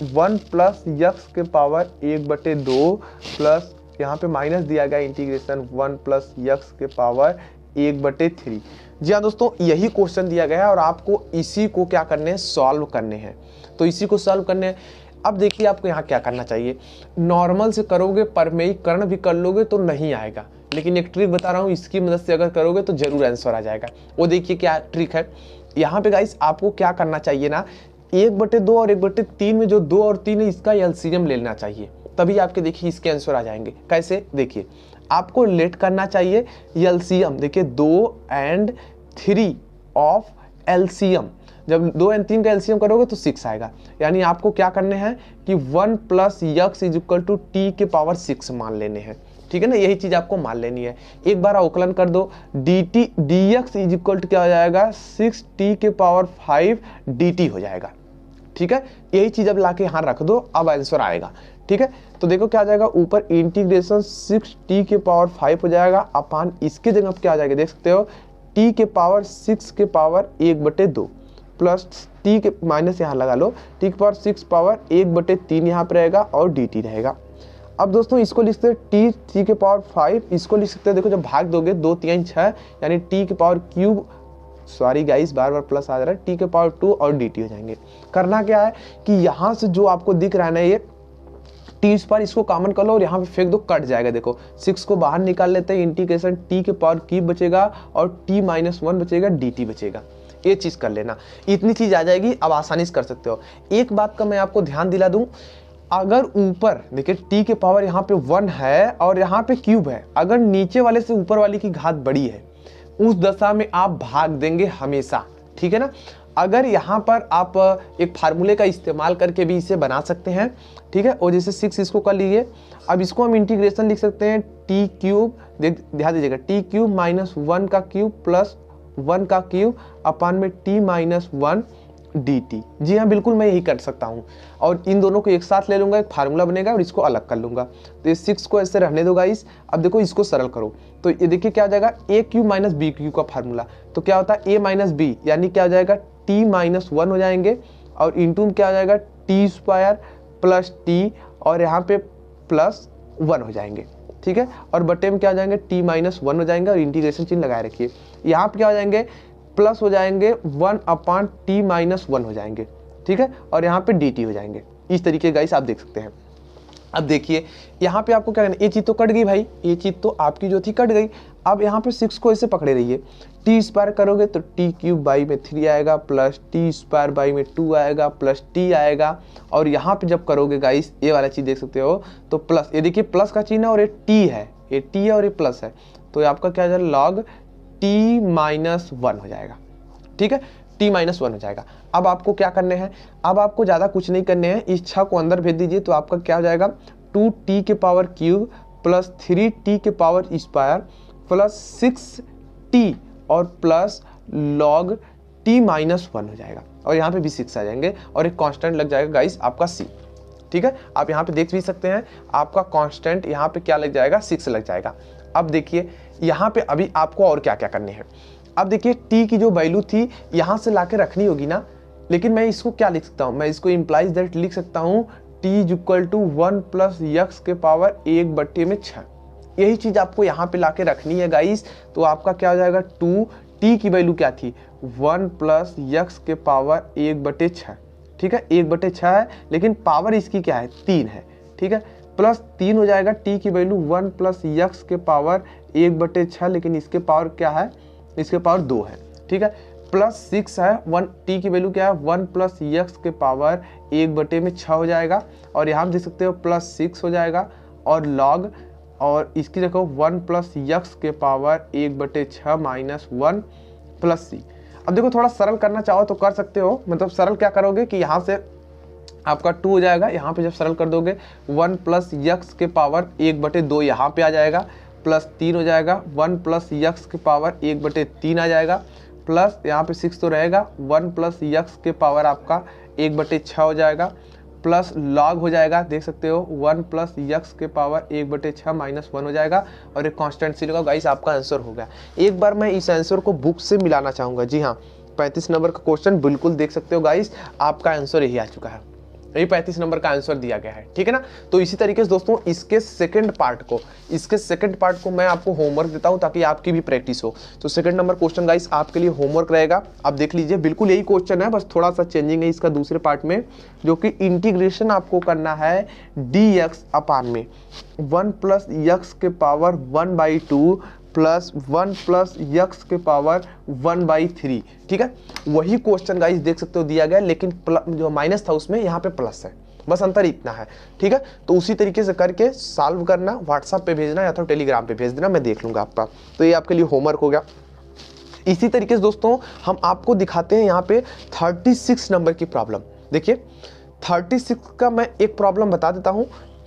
1 प्लस यक्स के पावर 1/2 प्लस यहाँ पे माइनस दिया गया इंटीग्रेशन 1 प्लस यक्स के पावर 1/3। जी हाँ दोस्तों, यही क्वेश्चन दिया गया है और आपको इसी को क्या करने हैं, सॉल्व करने हैं। तो इसी को सॉल्व करने हैं। अब देखिए आपको यहाँ क्या करना चाहिए, नॉर्मल से करोगे परमेयीकरण भी कर लोगे तो नहीं आएगा, लेकिन एक ट्रिक बता रहा हूँ, इसकी मदद से अगर करोगे तो जरूर आंसर आ जाएगा। वो देखिए क्या ट्रिक है। यहाँ पे गाइस आपको क्या करना चाहिए ना, 1/2 और 1/3 में जो 2 और 3 है इसका एलसीएम ले लेना चाहिए, तभी आपके देखिए इसके आंसर आ जाएंगे। कैसे, देखिए आपको लेट करना चाहिए एलसीएम, देखिए 2 और 3 ऑफ एलसीएम। जब 2 और 3 का एलसीएम करोगे तो 6 आएगा। यानी आपको क्या करने हैं कि 1 + x = t⁶ मान लेने हैं, ठीक है ना। यही चीज आपको मान लेनी है। एक बार अवकलन कर दो, dt dx = क्या हो जाएगा, 6t⁵ dt हो जाएगा, ठीक है। यही चीज अब लाके यहाँ रख दो, अब आंसर आएगा, ठीक है। तो देखो क्या आ जाएगा, ऊपर इंटीग्रेशन 6t⁵ हो जाएगा अपान इसके जगह क्या आ जाएगा, देख सकते हो t⁵ प्लस t के माइनस यहाँ लगा लो, t⁵ 1/3 यहाँ पे रहेगा और dt रहेगा। अब दोस्तों इसको लिख सकते हैं t⁵, इसको लिख सकते हैं, देखो जब भाग दोगे 2 3 6 यानी t⁵, सॉरी गाइस बार बार प्लस आ जा रहा है, t⁵2 और dt हो जाएंगे। करना क्या है कि यहाँ से जो आपको दिख रहा है ना ये t², इसको कॉमन कर लो और यहाँ पे फेंक दो, कट जाएगा। देखो 6 को बाहर निकाल लेते हैं, इंटीग्रेशन t⁵ बचेगा और t-1 बचेगा, dt बचेगा। ये चीज कर लेना, इतनी चीज आ जाएगी, अब आसानी से कर सकते हो। एक बात का मैं आपको ध्यान दिला दूं, अगर ऊपर देखिए t⁵ यहाँ पे 1 है और यहाँ पे क्यूब है, अगर नीचे वाले से ऊपर वाली की घात बड़ी है उस दशा में आप भाग देंगे हमेशा, ठीक है ना। अगर यहाँ पर आप एक फार्मूले का इस्तेमाल करके भी इसे बना सकते हैं, ठीक है। और जैसे 6 इसको कर लीजिए, अब इसको हम इंटीग्रेशन लिख सकते हैं t⁵, ध्यान दीजिएगा t³ - 1 का क्यूब प्लस 1 का क्यूब अपान में t-1 dt। जी हाँ बिल्कुल मैं यही कर सकता हूँ, और इन दोनों को एक साथ ले लूंगा, एक फार्मूला बनेगा और इसको अलग कर लूंगा। तो ये 6 को ऐसे रहने दो गाइस। अब देखो इसको सरल करो तो ये देखिए क्या हो जाएगा, a³ - b³ का फार्मूला, तो क्या होता है a - b यानी क्या हो जाएगा t-1 हो जाएंगे, और इंटू में क्या हो जाएगा t² प्लस t और यहाँ पे प्लस 1 हो जाएंगे, ठीक है। और बटे में क्या हो जाएंगे t-1 हो जाएंगे, और इंटीग्रेशन चिन्ह लगाए रखिए। यहाँ पे क्या हो जाएंगे, प्लस हो जाएंगे 1/t-1 हो जाएंगे, ठीक है। और यहाँ पे dt हो जाएंगे। इस तरीके गाइस आप देख सकते हैं। अब देखिए यहाँ पे आपको क्या करना है, ये चीज तो कट गई भाई, ये चीज तो आपकी जो थी कट गई। अब यहाँ पे 6 को ऐसे पकड़े रहिए, t² करोगे तो t³ 3 आएगा, प्लस t² 2 आएगा, प्लस t आएगा। और यहाँ पे जब करोगे गाइस ये वाला चीज देख सकते हो, तो प्लस, ये देखिए प्लस का चिन्ह है और ये t है, ये t है और ये प्लस है, तो आपका क्या जाएगा log t-1 हो जाएगा, ठीक है। t-1 हो जाएगा। अब आपको क्या करने हैं, अब आपको ज्यादा कुछ नहीं करने हैं, इस 6 को अंदर भेज दीजिए, तो आपका क्या हो जाएगा 2t³ plus 3t² plus 6t और प्लस log t-1 हो जाएगा। और यहाँ पे भी 6 आ जाएंगे और एक कांस्टेंट लग जाएगा गाइस आपका c, ठीक है। आप यहाँ पे देख भी सकते हैं, आपका कांस्टेंट यहाँ पे क्या लग जाएगा, 6 लग जाएगा। अब देखिए यहाँ पे अभी आपको और क्या क्या करने हैं। अब देखिए t की जो वैल्यू थी यहाँ से लाके रखनी होगी ना, लेकिन मैं इसको क्या लिख सकता हूँ, मैं इसको इम्प्लाइज दैट लिख सकता हूँ t = 1 + x⁻1/6। यही चीज आपको यहाँ पे लाके रखनी है गाइस। तो आपका क्या हो जाएगा, 2t की वैल्यू क्या थी 1 + x⁻1/6, ठीक है। 1/6 है, लेकिन पावर इसकी क्या है 3 है, ठीक है। प्लस 3 हो जाएगा, t की वैल्यू 1 + x⁻1/6, लेकिन इसके पावर क्या है, इसके पावर 2 है, ठीक है। प्लस 6 है, 1 t की वैल्यू क्या है 1 + x⁻1/6 हो जाएगा। और यहाँ देख सकते हो प्लस 6 हो जाएगा, और log, और इसकी देखो 1 + x⁻1/6 - 1 प्लस c। अब देखो थोड़ा सरल करना चाहो तो कर सकते हो, मतलब सरल क्या करोगे कि यहाँ से आपका 2 हो जाएगा, यहाँ पे जब सरल कर दोगे 1 + x⁻1/2 यहाँ पे आ जाएगा, प्लस 3 हो जाएगा, 1 + x⁻1/3 आ जाएगा, प्लस यहाँ पे 6 तो रहेगा, 1 + x⁻1 आपका 1/6 हो जाएगा, प्लस log हो जाएगा, देख सकते हो 1 + x⁻1/6 - 1 हो जाएगा, और एक कांस्टेंट सी लगा गाइस, आपका आंसर हो गया। एक बार मैं इस आंसर को बुक से मिलाना चाहूँगा। जी हाँ 35 नंबर का क्वेश्चन बिल्कुल देख सकते हो गाइस, आपका आंसर यही आ चुका है। ये 35 नंबर का आंसर दिया गया है, ठीक है ना। तो इसी तरीके से दोस्तों इसके सेकंड पार्ट को मैं आपको होमवर्क देता हूं ताकि आपकी भी प्रैक्टिस हो। तो सेकंड नंबर क्वेश्चन गाइस आपके लिए होमवर्क रहेगा, आप देख लीजिए, बिल्कुल यही क्वेश्चन है, बस थोड़ा सा चेंजिंग है इसका दूसरे पार्ट में, जो कि इंटीग्रेशन आपको करना है dx अपान में 1 प्लस यक्स के पावर 1/2 प्लस 1 प्लस यक्स के पावर 1/3, ठीक है। वही क्वेश्चन गाइस देख सकते हो दिया गया, लेकिन जो माइनस था उसमें यहाँ पे प्लस है, बस अंतर इतना है, ठीक है। तो उसी तरीके से करके सॉल्व करना, व्हाट्सएप पे भेजना या तो टेलीग्राम पे भेज देना, मैं देख लूंगा आपका। तो ये आपके लिए होमवर्क हो गया। इसी तरीके से दोस्तों हम आपको दिखाते हैं यहाँ पे 36 नंबर की प्रॉब्लम। देखिए 36 का मैं एक प्रॉब्लम बता देता हूँ,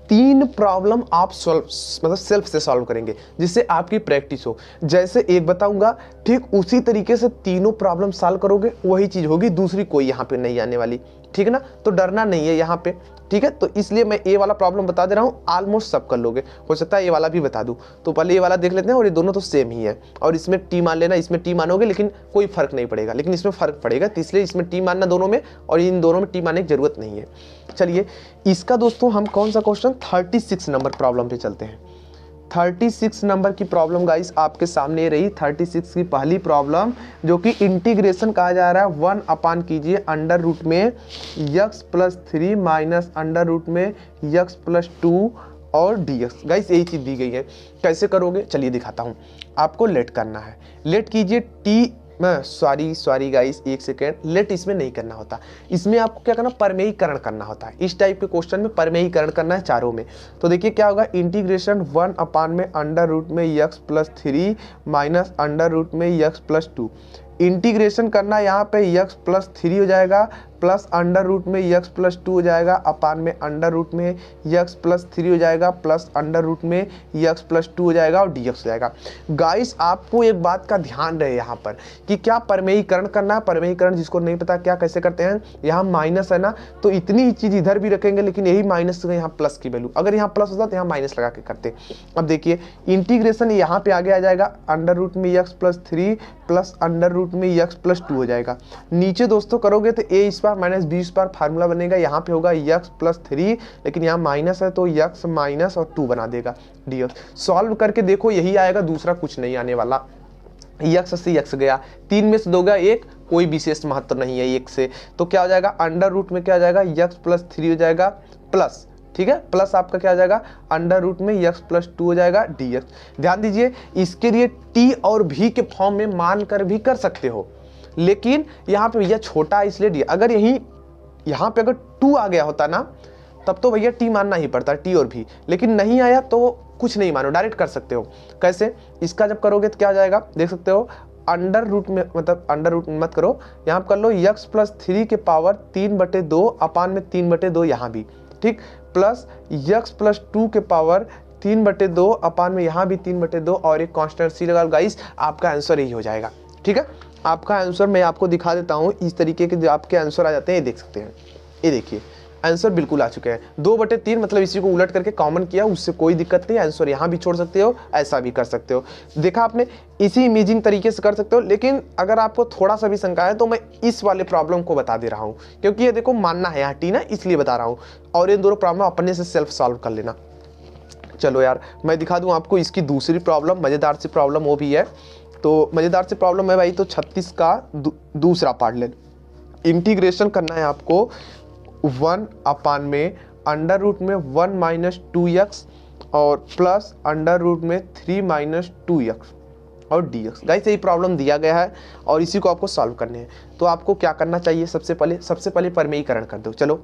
3 प्रॉब्लम आप सेल्फ से सॉल्व करेंगे जिससे आपकी प्रैक्टिस हो। जैसे एक बताऊंगा ठीक उसी तरीके से तीनों प्रॉब्लम सॉल्व करोगे, वही चीज होगी, दूसरी कोई यहाँ पे नहीं आने वाली, ठीक है ना। तो डरना नहीं है यहाँ पे, ठीक है। तो इसलिए मैं ए वाला प्रॉब्लम बता दे रहा हूँ, ऑलमोस्ट सब कर लोगे, हो सकता है ये वाला भी बता दूं। तो पहले ये वाला देख लेते हैं, और ये दोनों तो सेम ही है, और इसमें टी मान लेना, इसमें टी मानोगे लेकिन कोई फर्क नहीं पड़ेगा, लेकिन इसमें फर्क पड़ेगा, तो इसलिए इसमें टी मानना दोनों में, और इन दोनों में टी मानने की जरूरत नहीं है। चलिए इसका दोस्तों हम कौन सा क्वेश्चन 36 नंबर प्रॉब्लम पे चलते हैं। 36 नंबर की प्रॉब्लम गाइस आपके सामने रही, 36 की पहली प्रॉब्लम, जो कि इंटीग्रेशन कहा जा रहा है 1 अपान कीजिए अंडर रूट में x+3 माइनस अंडर रूट में x+2 और dx। गाइस यही चीज दी गई है, कैसे करोगे चलिए दिखाता हूं। आपको लेट करना है, लेट कीजिए टी, मैं सॉरी गाइस एक सेकेंड, लेट इसमें नहीं करना होता, इसमें आपको क्या करना, परमेयीकरण करना होता है। इस टाइप के क्वेश्चन में परमेयीकरण करना है चारों में। तो देखिए क्या होगा, इंटीग्रेशन 1 अपान में अंडर रूट में x+3 माइनस अंडर रूट में x+2, इंटीग्रेशन करना, यहाँ पे x+3 हो जाएगा प्लस अंडर रूट में x+2 हो जाएगा, अपान में अंडर रूट में x+3 हो जाएगा प्लस अंडर रूट में x+2 हो जाएगा और dx हो जाएगा। गाइस आपको एक बात का ध्यान रहे यहाँ पर कि क्या परमेयीकरण करना है। परमेयीकरण जिसको नहीं पता क्या कैसे करते हैं, यहाँ माइनस है ना, तो इतनी ही चीज इधर भी रखेंगे, लेकिन यही माइनस से यहाँ प्लस की वैल्यू, अगर यहाँ प्लस होता तो यहाँ माइनस लगा के करते। अब देखिए इंटीग्रेशन यहाँ पे आगे आ जाएगा, अंडर रूट में x+3 प्लस अंडर रूट में x+2 हो जाएगा। नीचे दोस्तों करोगे तो a square minus B square formula बनेगा, यहाँ पे होगा x+3, लेकिन यहाँ माइनस है तो x माइनस और 2 बना देगा dx। सॉल्व करके देखो यही आएगा, दूसरा कुछ नहीं आने वाला। x से x गया, 3 में से 2 गया 1, कोई विशेष महत्व नहीं है 1 से, तो क्या हो जाएगा, अंडर रूट में क्या हो जाएगा, x+3 हो जाएगा प्लस, ठीक है, प्लस आपका क्या हो जाएगा, अंडर रूट में x+2 हो जाएगा dx। ध्यान दीजिए इसके लिए t और v के फॉर्म में मान कर भी कर सकते हो, लेकिन यहाँ पे भैया छोटा इसलिए दिया, अगर यहाँ पे अगर 2 आ गया होता ना तब तो भैया t मानना ही पड़ता है, t और v, लेकिन नहीं आया तो कुछ नहीं मानो, डायरेक्ट कर सकते हो। कैसे, इसका जब करोगे तो क्या हो जाएगा, देख सकते हो, अंडर रूट में, मतलब अंडर रूट मत करो, यहाँ कर लो x+3 के पावर 3/2 अपान में 3/2 यहाँ भी, ठीक, प्लस x+2 के पावर 3/2 अपान में यहाँ भी 3/2 और एक कांस्टेंट c लगा लो। गाइस आपका आंसर यही हो जाएगा, ठीक है। आपका आंसर मैं आपको दिखा देता हूँ, इस तरीके के जो आपके आंसर आ जाते हैं, ये देख सकते हैं, ये देखिए आंसर बिल्कुल आ चुके हैं। 2/3 मतलब इसी को उलट करके कॉमन किया, उससे कोई दिक्कत नहीं, आंसर यहाँ भी छोड़ सकते हो, ऐसा भी कर सकते हो। देखा आपने, इसी इमेजिंग तरीके से कर सकते हो, लेकिन अगर आपको थोड़ा सा भी शंका है तो मैं इस वाले प्रॉब्लम को बता दे रहा हूँ, क्योंकि ये देखो मानना है यहाँ टी ना, इसलिए बता रहा हूँ, और ये दोनों प्रॉब्लम अपने से सेल्फ सॉल्व कर लेना। चलो यार मैं दिखा दूँ आपको इसकी दूसरी प्रॉब्लम, मज़ेदार सी प्रॉब्लम वो भी है। तो मज़ेदार सी प्रॉब्लम है भाई, तो 36 का दूसरा पार्ट ले, इंटीग्रेशन करना है आपको 1 अपान में अंडर रूट में 1 माइनस 2x और प्लस अंडर रूट में 3 माइनस 2x और dx। गाइस यही प्रॉब्लम दिया गया है और इसी को आपको सॉल्व करने हैं। तो आपको क्या करना चाहिए, सबसे पहले परमेयीकरण कर दो। चलो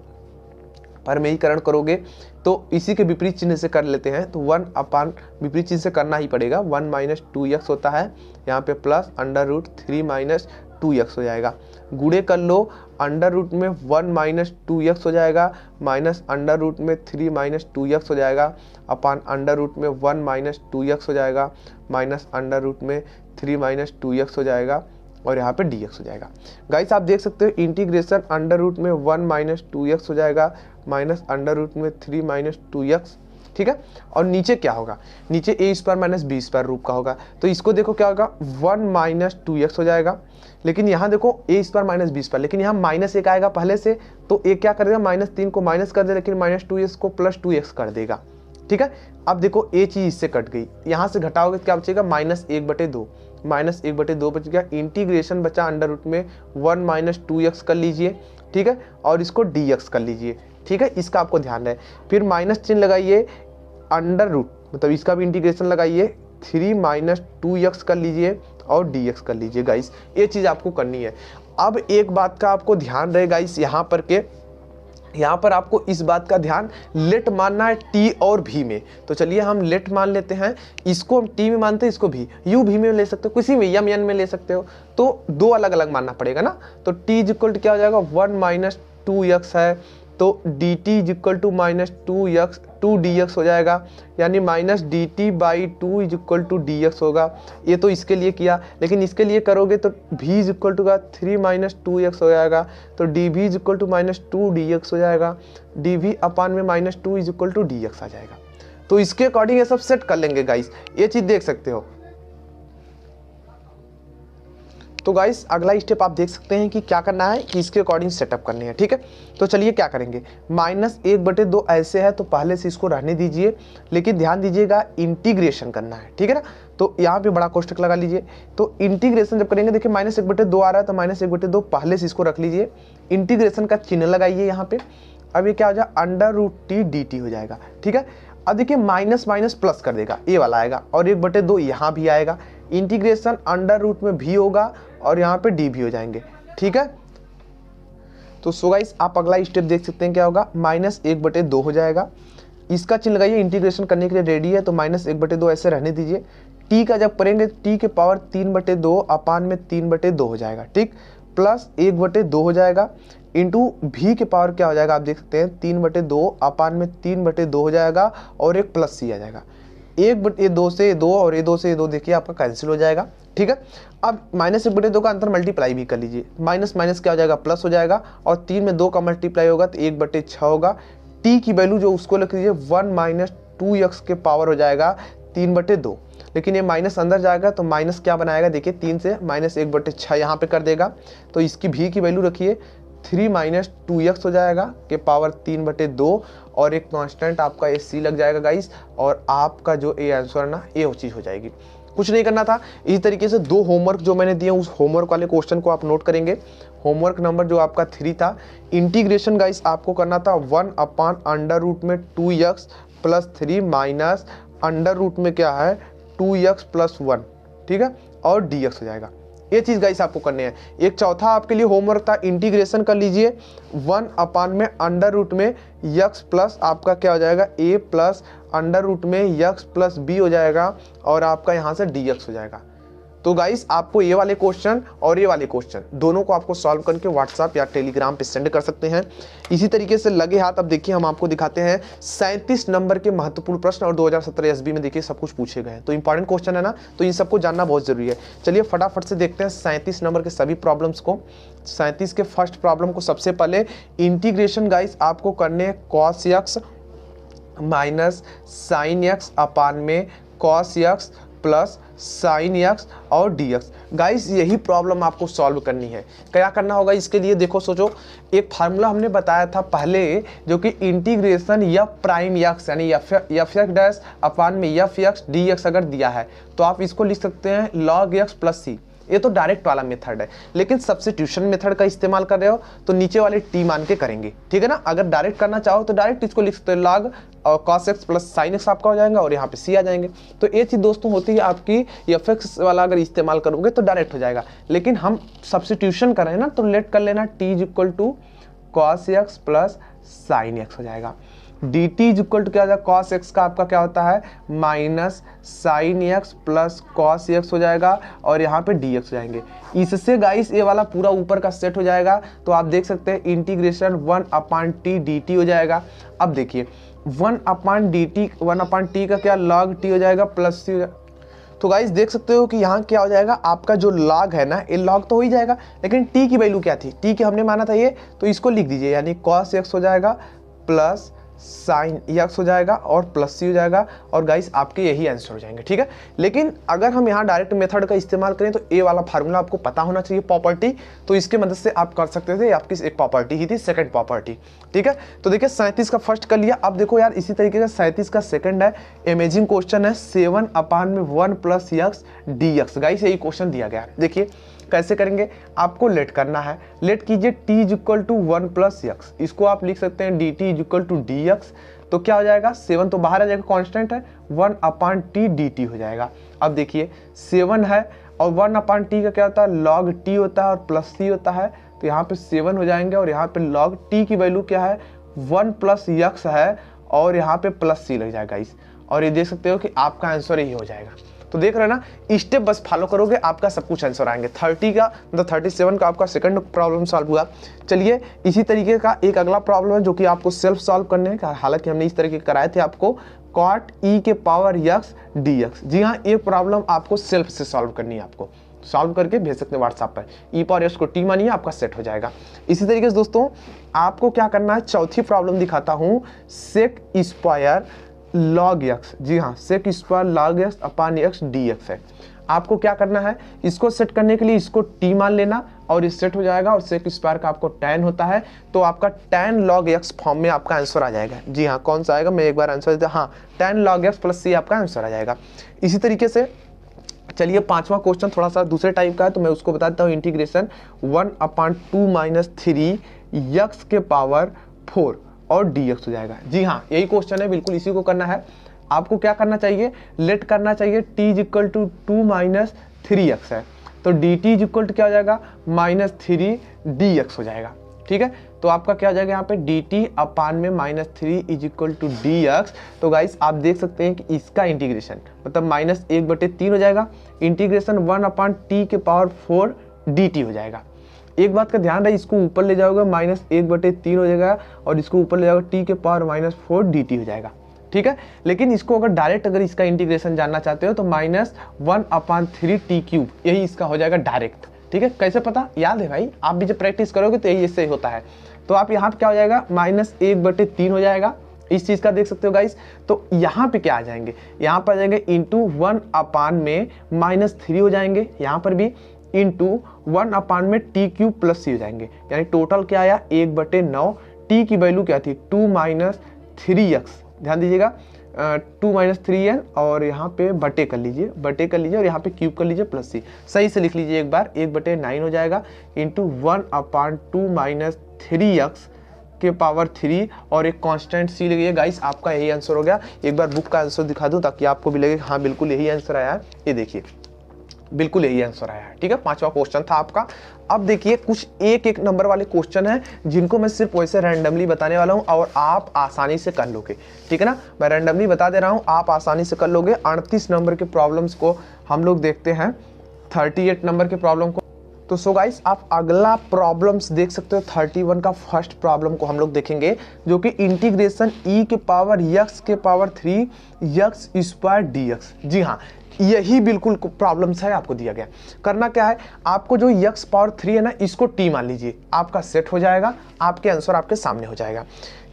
परमेयीकरण करोगे तो इसी के विपरीत चिन्ह से कर लेते हैं, तो 1 अपान विपरीत चिन्ह से करना ही पड़ेगा, 1 माइनस 2x होता है, यहाँ पे plus under root 3 minus 2x हो जाएगा, गुणे कर लो, अंडर रूट में 1 माइनस 2x हो जाएगा, माइनस अंडर रूट में 3 माइनस 2x हो जाएगा, अपान अंडर रूट में 1 माइनस 2x हो जाएगा, माइनस अंडर रूट में 3 माइनस 2x हो जाएगा, और यहाँ पे dx हो जाएगा। गाइस आप देख सकते हो इंटीग्रेशन अंडर रूट में 1 माइनस 2x हो जाएगा, माइनस अंडर रूट में 3 माइनस 2x ठीक है। और नीचे क्या होगा, नीचे ए स्क्वायर माइनस बी स्क्वायर रूप का होगा, तो इसको देखो क्या होगा 1 माइनस 2x हो जाएगा। लेकिन यहाँ देखो ए स्क्वायर माइनस बी स्क्वायर, लेकिन यहाँ माइनस 1 आएगा पहले से, तो ए क्या कर देगा -3 को माइनस कर दे, लेकिन -2x को +2x कर देगा, ठीक है। अब देखो ए चीज इससे कट गई, यहाँ से घटाओगे क्या बचेगा -1/2, -1/2 बच गया। इंटीग्रेशन बचा अंडर रूट में 1 माइनस 2x कर लीजिए, ठीक है, और इसको dx कर लीजिए, ठीक है, इसका आपको ध्यान रहे। फिर माइनस चिन्ह लगाइए, अंडर रूट मतलब इसका भी इंटीग्रेशन लगाइए, 3 माइनस 2x कर लीजिए और dx कर लीजिए गाइस, ये चीज़ आपको करनी है। अब एक बात का आपको ध्यान रहे गाइस, यहाँ पर आपको इस बात का ध्यान लेट मानना है टी और भी में। तो चलिए हम लेट मान लेते हैं, इसको हम टी में मानते हैं, इसको भी यू भी में ले सकते हो, किसी में यम एन में ले सकते हो, तो दो अलग अलग मानना पड़ेगा ना। तो टी इज इक्वल टू क्या हो जाएगा 1 माइनस 2x है, तो D T is equal to -2 dx हो जाएगा, यानी -dt/2 is equal to dx होगा। ये तो इसके लिए किया, लेकिन इसके लिए करोगे तो v इज इक्वल टू का 3 माइनस 2x हो जाएगा, तो dv is equal to -2 dx हो जाएगा, dv अपान में -2 इज इक्वल टू dx आ जाएगा। तो इसके अकॉर्डिंग ये सब सेट कर लेंगे गाइस, ये चीज़ देख सकते हो। तो गाइस अगला स्टेप आप देख सकते हैं कि क्या करना है, कि इसके अकॉर्डिंग सेटअप करने हैं, ठीक है। तो चलिए क्या करेंगे, -1/2 ऐसे है तो पहले से इसको रहने दीजिए, लेकिन ध्यान दीजिएगा इंटीग्रेशन करना है, ठीक है ना। तो यहाँ पे बड़ा कोष्टक लगा लीजिए, तो इंटीग्रेशन जब करेंगे, देखिए -1/2 आ रहा है, तो -1/2 पहले से इसको रख लीजिए, इंटीग्रेशन का चिन्ह लगाइए यहाँ पे। अब ये क्या हो जाए √t dt हो जाएगा, ठीक है। अब देखिए माइनस माइनस प्लस कर देगा, ये वाला आएगा, और 1/2 यहाँ भी आएगा, इंटीग्रेशन अंडर रूट में भी होगा और यहाँ पे डी भी हो जाएंगे, ठीक है। तो सो गाइस आप अगला स्टेप देख सकते हैं क्या होगा, -1/2 हो जाएगा, इसका चिन्ह लगाइए, इंटीग्रेशन करने के लिए रेडी है, तो -1/2 ऐसे रहने दीजिए। टी का जब करेंगे टी के पावर 3/2 अपान में 3/2 हो जाएगा, ठीक, प्लस 1/2 हो जाएगा, इंटू भी के पावर क्या हो जाएगा आप देख सकते हैं 3/2 अपान में 3/2 हो जाएगा, और एक प्लस सी आ जाएगा। 1/2 से 2 और ये 2 से 2 देखिए आपका कैंसिल हो जाएगा, ठीक है। अब -1/2 का अंतर मल्टीप्लाई भी कर लीजिए, माइनस माइनस क्या हो जाएगा प्लस हो जाएगा, और 3 में 2 का मल्टीप्लाई होगा तो 1/6 होगा। टी की वैल्यू जो उसको लिख लीजिए 1 माइनस 2x के पावर हो जाएगा 3/2, लेकिन ये माइनस अंदर जाएगा तो माइनस क्या बनाएगा देखिए 3 से -1/6 यहाँ पे कर देगा, तो इसकी भी की वैल्यू रखिए 3 माइनस 2x हो जाएगा के पावर 3/2, और एक कांस्टेंट आपका ये सी लग जाएगा गाइस, और आपका जो ये आंसर ना ये चीज़ हो जाएगी। कुछ नहीं करना था, इसी तरीके से 2 होमवर्क जो मैंने दिए उस होमवर्क वाले क्वेश्चन को आप नोट करेंगे। होमवर्क नंबर जो आपका 3 था, इंटीग्रेशन गाइस आपको करना था 1 अपान अंडर रूट में 2x plus 3 minus under root में क्या है 2x प्लस 1, ठीक है, और dx हो जाएगा। ये चीज़ गाइस आपको करने हैं। एक चौथा आपके लिए होमवर्क था, इंटीग्रेशन कर लीजिए 1 अपान में अंडर रूट में x प्लस आपका क्या हो जाएगा a प्लस अंडर रूट में x प्लस b हो जाएगा, और आपका यहाँ से dx हो जाएगा। तो गाइस आपको ये वाले क्वेश्चन और ये वाले क्वेश्चन दोनों को आपको सॉल्व करके व्हाट्सएप या टेलीग्राम पे सेंड कर सकते हैं। इसी तरीके से लगे हाथ अब देखिए हम आपको दिखाते हैं 37 नंबर के महत्वपूर्ण प्रश्न, और 2017 एसबी में देखिए सब कुछ पूछे गए हैं, तो इंपॉर्टेंट क्वेश्चन है ना, तो इन सबको जानना बहुत जरूरी है। चलिए फटाफट से देखते हैं 37 नंबर के सभी प्रॉब्लम्स को। 37 के फर्स्ट प्रॉब्लम को सबसे पहले इंटीग्रेशन गाइस आपको करने cos x minus sine x upon में cos x plus sine x और dx। गाइस यही प्रॉब्लम आपको सॉल्व करनी है। क्या करना होगा इसके लिए, देखो सोचो, एक फार्मूला हमने बताया था पहले, जो कि इंटीग्रेशन f प्राइम x यानी f डैश अपान में f x dx अगर दिया है तो आप इसको लिख सकते हैं log x प्लस c। ये तो डायरेक्ट वाला मेथड है, लेकिन सब्स्टिट्यूशन मेथड का इस्तेमाल कर रहे हो तो नीचे वाले टी मान के करेंगे, ठीक है ना। अगर डायरेक्ट करना चाहो तो डायरेक्ट इसको लिख सकते हो log cos x plus sine x आपका हो जाएगा, और यहाँ पे c आ जाएंगे। तो ये चीज़ दोस्तों होती है आपकी fx वाला अगर इस्तेमाल करोगे तो डायरेक्ट हो जाएगा, लेकिन हम सब्स्टिट्यूशन कर रहे हैं ना, तो लेट कर लेना t is equal to cos x plus sine x हो जाएगा। dt इज इक्वल टू क्या हो जाएगा, cos x का आपका क्या होता है minus sine x plus cos x हो जाएगा, और यहाँ पे dx हो जाएंगे। इससे गाइस ये वाला पूरा ऊपर का सेट हो जाएगा, तो आप देख सकते हैं इंटीग्रेशन 1 अपान टी dt हो जाएगा। अब देखिए 1 अपान टी का क्या log t हो जाएगा प्लस c हो जाएगा। तो गाइस देख सकते हो कि यहाँ क्या हो जाएगा, आपका जो log है ना ये log तो हो ही जाएगा, लेकिन t की वैल्यू क्या थी, t के हमने माना था ये, तो इसको लिख दीजिए, यानी cos x हो जाएगा प्लस साइन यक्स हो जाएगा और प्लस सी हो जाएगा, और गाइस आपके यही आंसर हो जाएंगे, ठीक है। लेकिन अगर हम यहाँ डायरेक्ट मेथड का इस्तेमाल करें तो ए वाला फार्मूला आपको पता होना चाहिए प्रॉपर्टी, तो इसके मदद से आप कर सकते थे। आपकी एक प्रॉपर्टी ही थी, सेकंड प्रॉपर्टी, ठीक है। तो देखिए 37 का फर्स्ट कर लिया। अब देखो यार इसी तरीके का 37 का सेकंड है, अमेजिंग क्वेश्चन है, 7/1 + x dx। गाइस यही क्वेश्चन दिया गया है। देखिए कैसे करेंगे, आपको लेट करना है। लेट कीजिए t = 1 + x, इसको आप लिख सकते हैं dt = dx। तो क्या हो जाएगा, 7 तो बाहर आ जाएगा, कांस्टेंट है, 1/t dt हो जाएगा। अब देखिए 7 है और 1/t का क्या होता है, log t होता है और प्लस c होता है। तो यहाँ पे 7 हो जाएंगे और यहाँ पे log t की वैल्यू क्या है, 1 + x है और यहाँ पे प्लस c लग जाएगा इस, और ये देख सकते हो कि आपका आंसर यही हो जाएगा। तो देख रहे हैं ना, स्टेप बस फॉलो करोगे आपका सब कुछ आंसर आएंगे। 30 का मतलब 37 का आपका सेकंड प्रॉब्लम सॉल्व हुआ। चलिए इसी तरीके का एक अगला प्रॉब्लम है जो कि आपको सेल्फ सॉल्व करने का, हालांकि हमने इस तरीके कराए थे आपको, cot e⁻x dx। जी हाँ, ये प्रॉब्लम आपको सेल्फ से सॉल्व करनी है, आपको सॉल्व करके भेज सकते हैं व्हाट्सएप पर। e⁻x को t मानिए, आपका सेट हो जाएगा। इसी तरीके से दोस्तों आपको क्या करना है, चौथी प्रॉब्लम दिखाता हूँ, sec स्क्वायर log x। जी हाँ, sec square log x/x dx है। आपको क्या करना है, इसको सेट करने के लिए इसको t मान लेना और ये सेट हो जाएगा, और sec स्क्वायर का आपको tan होता है, तो आपका tan log x फॉर्म में आपका आंसर आ जाएगा। जी हाँ, कौन सा आएगा, मैं एक बार आंसर देता, हाँ tan log x + c आपका आंसर आ जाएगा। इसी तरीके से चलिए पांचवा क्वेश्चन थोड़ा सा दूसरे टाइप का है, तो मैं उसको बता देता हूँ। इंटीग्रेशन 1/2 - 3 x⁴ और dx हो जाएगा। जी हाँ, यही क्वेश्चन है, बिल्कुल इसी को करना है। आपको क्या करना चाहिए, लेट करना चाहिए t = 2 - 3x है, तो dt = क्या हो जाएगा, -3 dx हो जाएगा, ठीक है। तो आपका क्या हो जाएगा यहाँ पे, dt/-3 = dx। तो गाइस आप देख सकते हैं कि इसका इंटीग्रेशन मतलब -1/3 हो जाएगा, इंटीग्रेशन 1/t⁴ dt हो जाएगा। एक बात का ध्यान रहे, इसको ऊपर ले जाओगे -1/3 हो जाएगा और इसको ऊपर ले जाओगे t⁻⁻4 dt हो जाएगा, ठीक है। लेकिन इसको अगर डायरेक्ट अगर इसका इंटीग्रेशन जानना चाहते हो तो -1/3 t³ यही इसका हो जाएगा डायरेक्ट, ठीक है। कैसे पता, याद है भाई, आप भी जब प्रैक्टिस करोगे तो यही इससे ही होता है। तो आप यहाँ पे क्या हो जाएगा, -1/3 हो जाएगा, इस चीज का देख सकते हो गाइस। तो यहाँ पे क्या आ जाएंगे, यहाँ पर आ जाएंगे इंटू 1/-3 हो जाएंगे, यहाँ पर भी इंटू 1/t³ + c हो जाएंगे, यानी टोटल क्या आया 1/9। t की वैल्यू क्या थी, 2 - 3x, ध्यान दीजिएगा 2 - 3n, और यहाँ पे बटे कर लीजिए और यहाँ पे क्यूब कर लीजिए प्लस c, सही से लिख लीजिए एक बार, 1/9 हो जाएगा इंटू 1/2 - 3x के पावर 3 और एक कांस्टेंट c लगिए। गाइस आपका यही आंसर हो गया। एक बार बुक का आंसर दिखा दूं ताकि आपको भी लगे हाँ बिल्कुल यही आंसर आया है। ये देखिए बिल्कुल यही आंसर आया है, ठीक है। पांचवा क्वेश्चन था आपका। अब देखिए कुछ एक नंबर वाले क्वेश्चन हैं जिनको मैं सिर्फ वैसे रैंडमली बताने वाला हूं और आप आसानी से कर लोगे, ठीक है ना। मैं रैंडमली बता दे रहा हूं, आप आसानी से कर लोगे। 38 नंबर के प्रॉब्लम्स को हम लोग देखते हैं, 38 नंबर के प्रॉब्लम को। तो सो गाइस आप अगला प्रॉब्लम्स देख सकते हो, 31 का फर्स्ट प्रॉब्लम को हम लोग देखेंगे जो कि इंटीग्रेशन e⁻x⁴ x² dx। जी हाँ, यही बिल्कुल प्रॉब्लम्स है, आपको दिया गया। करना क्या है, आपको जो x⁴ है ना, इसको t मान लीजिए, आपका सेट हो जाएगा, आपके आंसर आपके सामने हो जाएगा।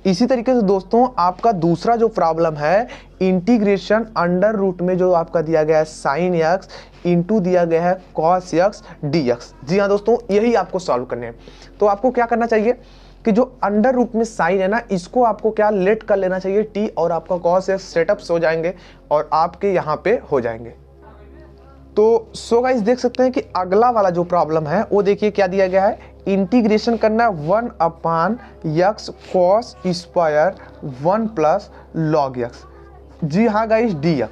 इसी तरीके से दोस्तों आपका दूसरा जो प्रॉब्लम है, इंटीग्रेशन √ में जो आपका दिया गया है sin x इंटू दिया गया है cos x dx। जी हाँ दोस्तों, यही आपको सॉल्व करने हैं। तो आपको क्या करना चाहिए कि जो √ में साइन है ना, इसको आपको क्या लेट कर लेना चाहिए t, और आपका cos x सेटअप्स हो जाएंगे और आपके यहाँ पे हो जाएंगे। तो सो गाइस देख सकते हैं कि अगला वाला जो प्रॉब्लम है वो देखिए क्या दिया गया है, इंटीग्रेशन करना 1/x cos square 1 + log x। जी हाँ गाइस dx।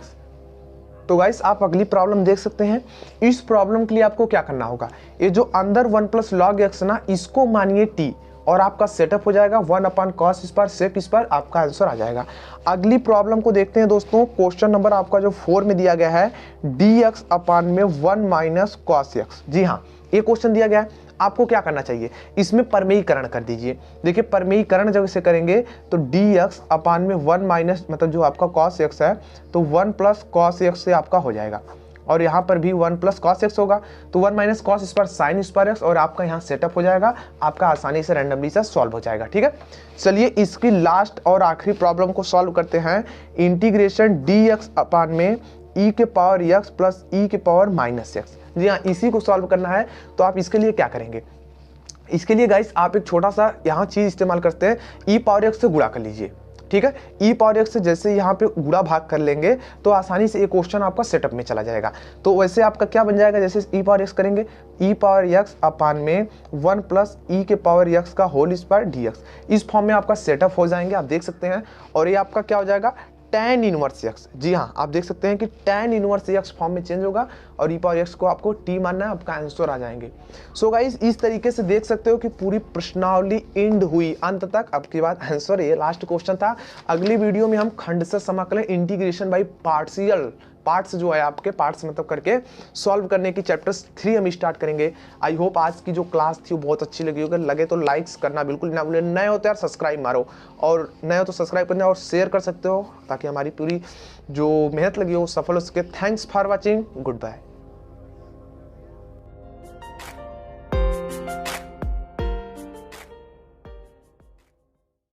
तो गाइस आप अगली प्रॉब्लम देख सकते हैं। इस प्रॉब्लम के लिए आपको क्या करना होगा, ये जो अंदर 1 + log x ना, इसको मानिए t और आपका सेटअप हो जाएगा 1/cos स्क्वायर sec स्क्वायर, आपका आंसर आ जाएगा। अगली प्रॉब्लम को देखते हैं दोस्तों। क्वेश्चन नंबर आपका जो 4 में दिया गया है, dx/1 - cos x। जी हाँ, ये क्वेश्चन दिया गया है। आपको क्या करना चाहिए, इसमें परमेयीकरण कर दीजिए। देखिए परमेयीकरण जब इसे करेंगे तो dx/1 मतलब जो आपका cos x है, तो 1 + cos x से आपका हो जाएगा। और यहाँ पर भी 1 प्लस कॉस एक्स होगा, तो 1 minus cos square sine square x, और आपका यहाँ सेटअप हो जाएगा, आपका आसानी से रैंडमली से सॉल्व हो जाएगा। ठीक है, चलिए इसकी लास्ट और आखिरी प्रॉब्लम को सॉल्व करते हैं। इंटीग्रेशन डी एक्स अपान में ई के पावर एक्स प्लस ई के पावर माइनस एक्स। जी हाँ, इसी को सॉल्व करना है। तो आप इसके लिए क्या करेंगे, इसके लिए गाइस आप एक छोटा सा यहाँ चीज इस्तेमाल करते हैं, ई पावर एक्स से गुणा कर लीजिए। ठीक है, ई पावर एक्स से जैसे यहाँ पे गुणा भाग कर लेंगे तो आसानी से ये क्वेश्चन आपका सेटअप में चला जाएगा। तो वैसे आपका क्या बन जाएगा, जैसे ई पावर एक्स करेंगे, ई पावर एक्स अपान में 1 प्लस ई के पावर एक्स का होल स्क्वायर डी एक्स, इस फॉर्म में आपका सेटअप हो जाएंगे, आप देख सकते हैं। और ये आपका क्या हो जाएगा, tan इनवर्स एक्स। जी हाँ, आप देख सकते हैं कि tan इनवर्स एक्स फॉर्म में चेंज होगा और ई पावर एक्स को आपको t मानना है, आपका आंसर आ जाएंगे। सो गाइस इस तरीके से देख सकते हो कि पूरी प्रश्नावली एंड हुई अंत तक। अब की बात आंसर, ये लास्ट क्वेश्चन था। अगली वीडियो में हम खंड से समाकलन इंटीग्रेशन बाई पार्शियल पार्ट्स जो है आपके पार्ट्स मतलब करके सॉल्व करने की चैप्टर्स 3 हम स्टार्ट करेंगे। आई होप आज की जो क्लास थी वो बहुत अच्छी लगी होगी। लगे तो लाइक्स करना बिल्कुल ना भूलें, नए हो तो यार सब्सक्राइब मारो, और नए हो तो सब्सक्राइब करना और शेयर कर सकते हो ताकि हमारी पूरी जो मेहनत लगी हो वो सफल हो सके। Thanks for watching, good bye.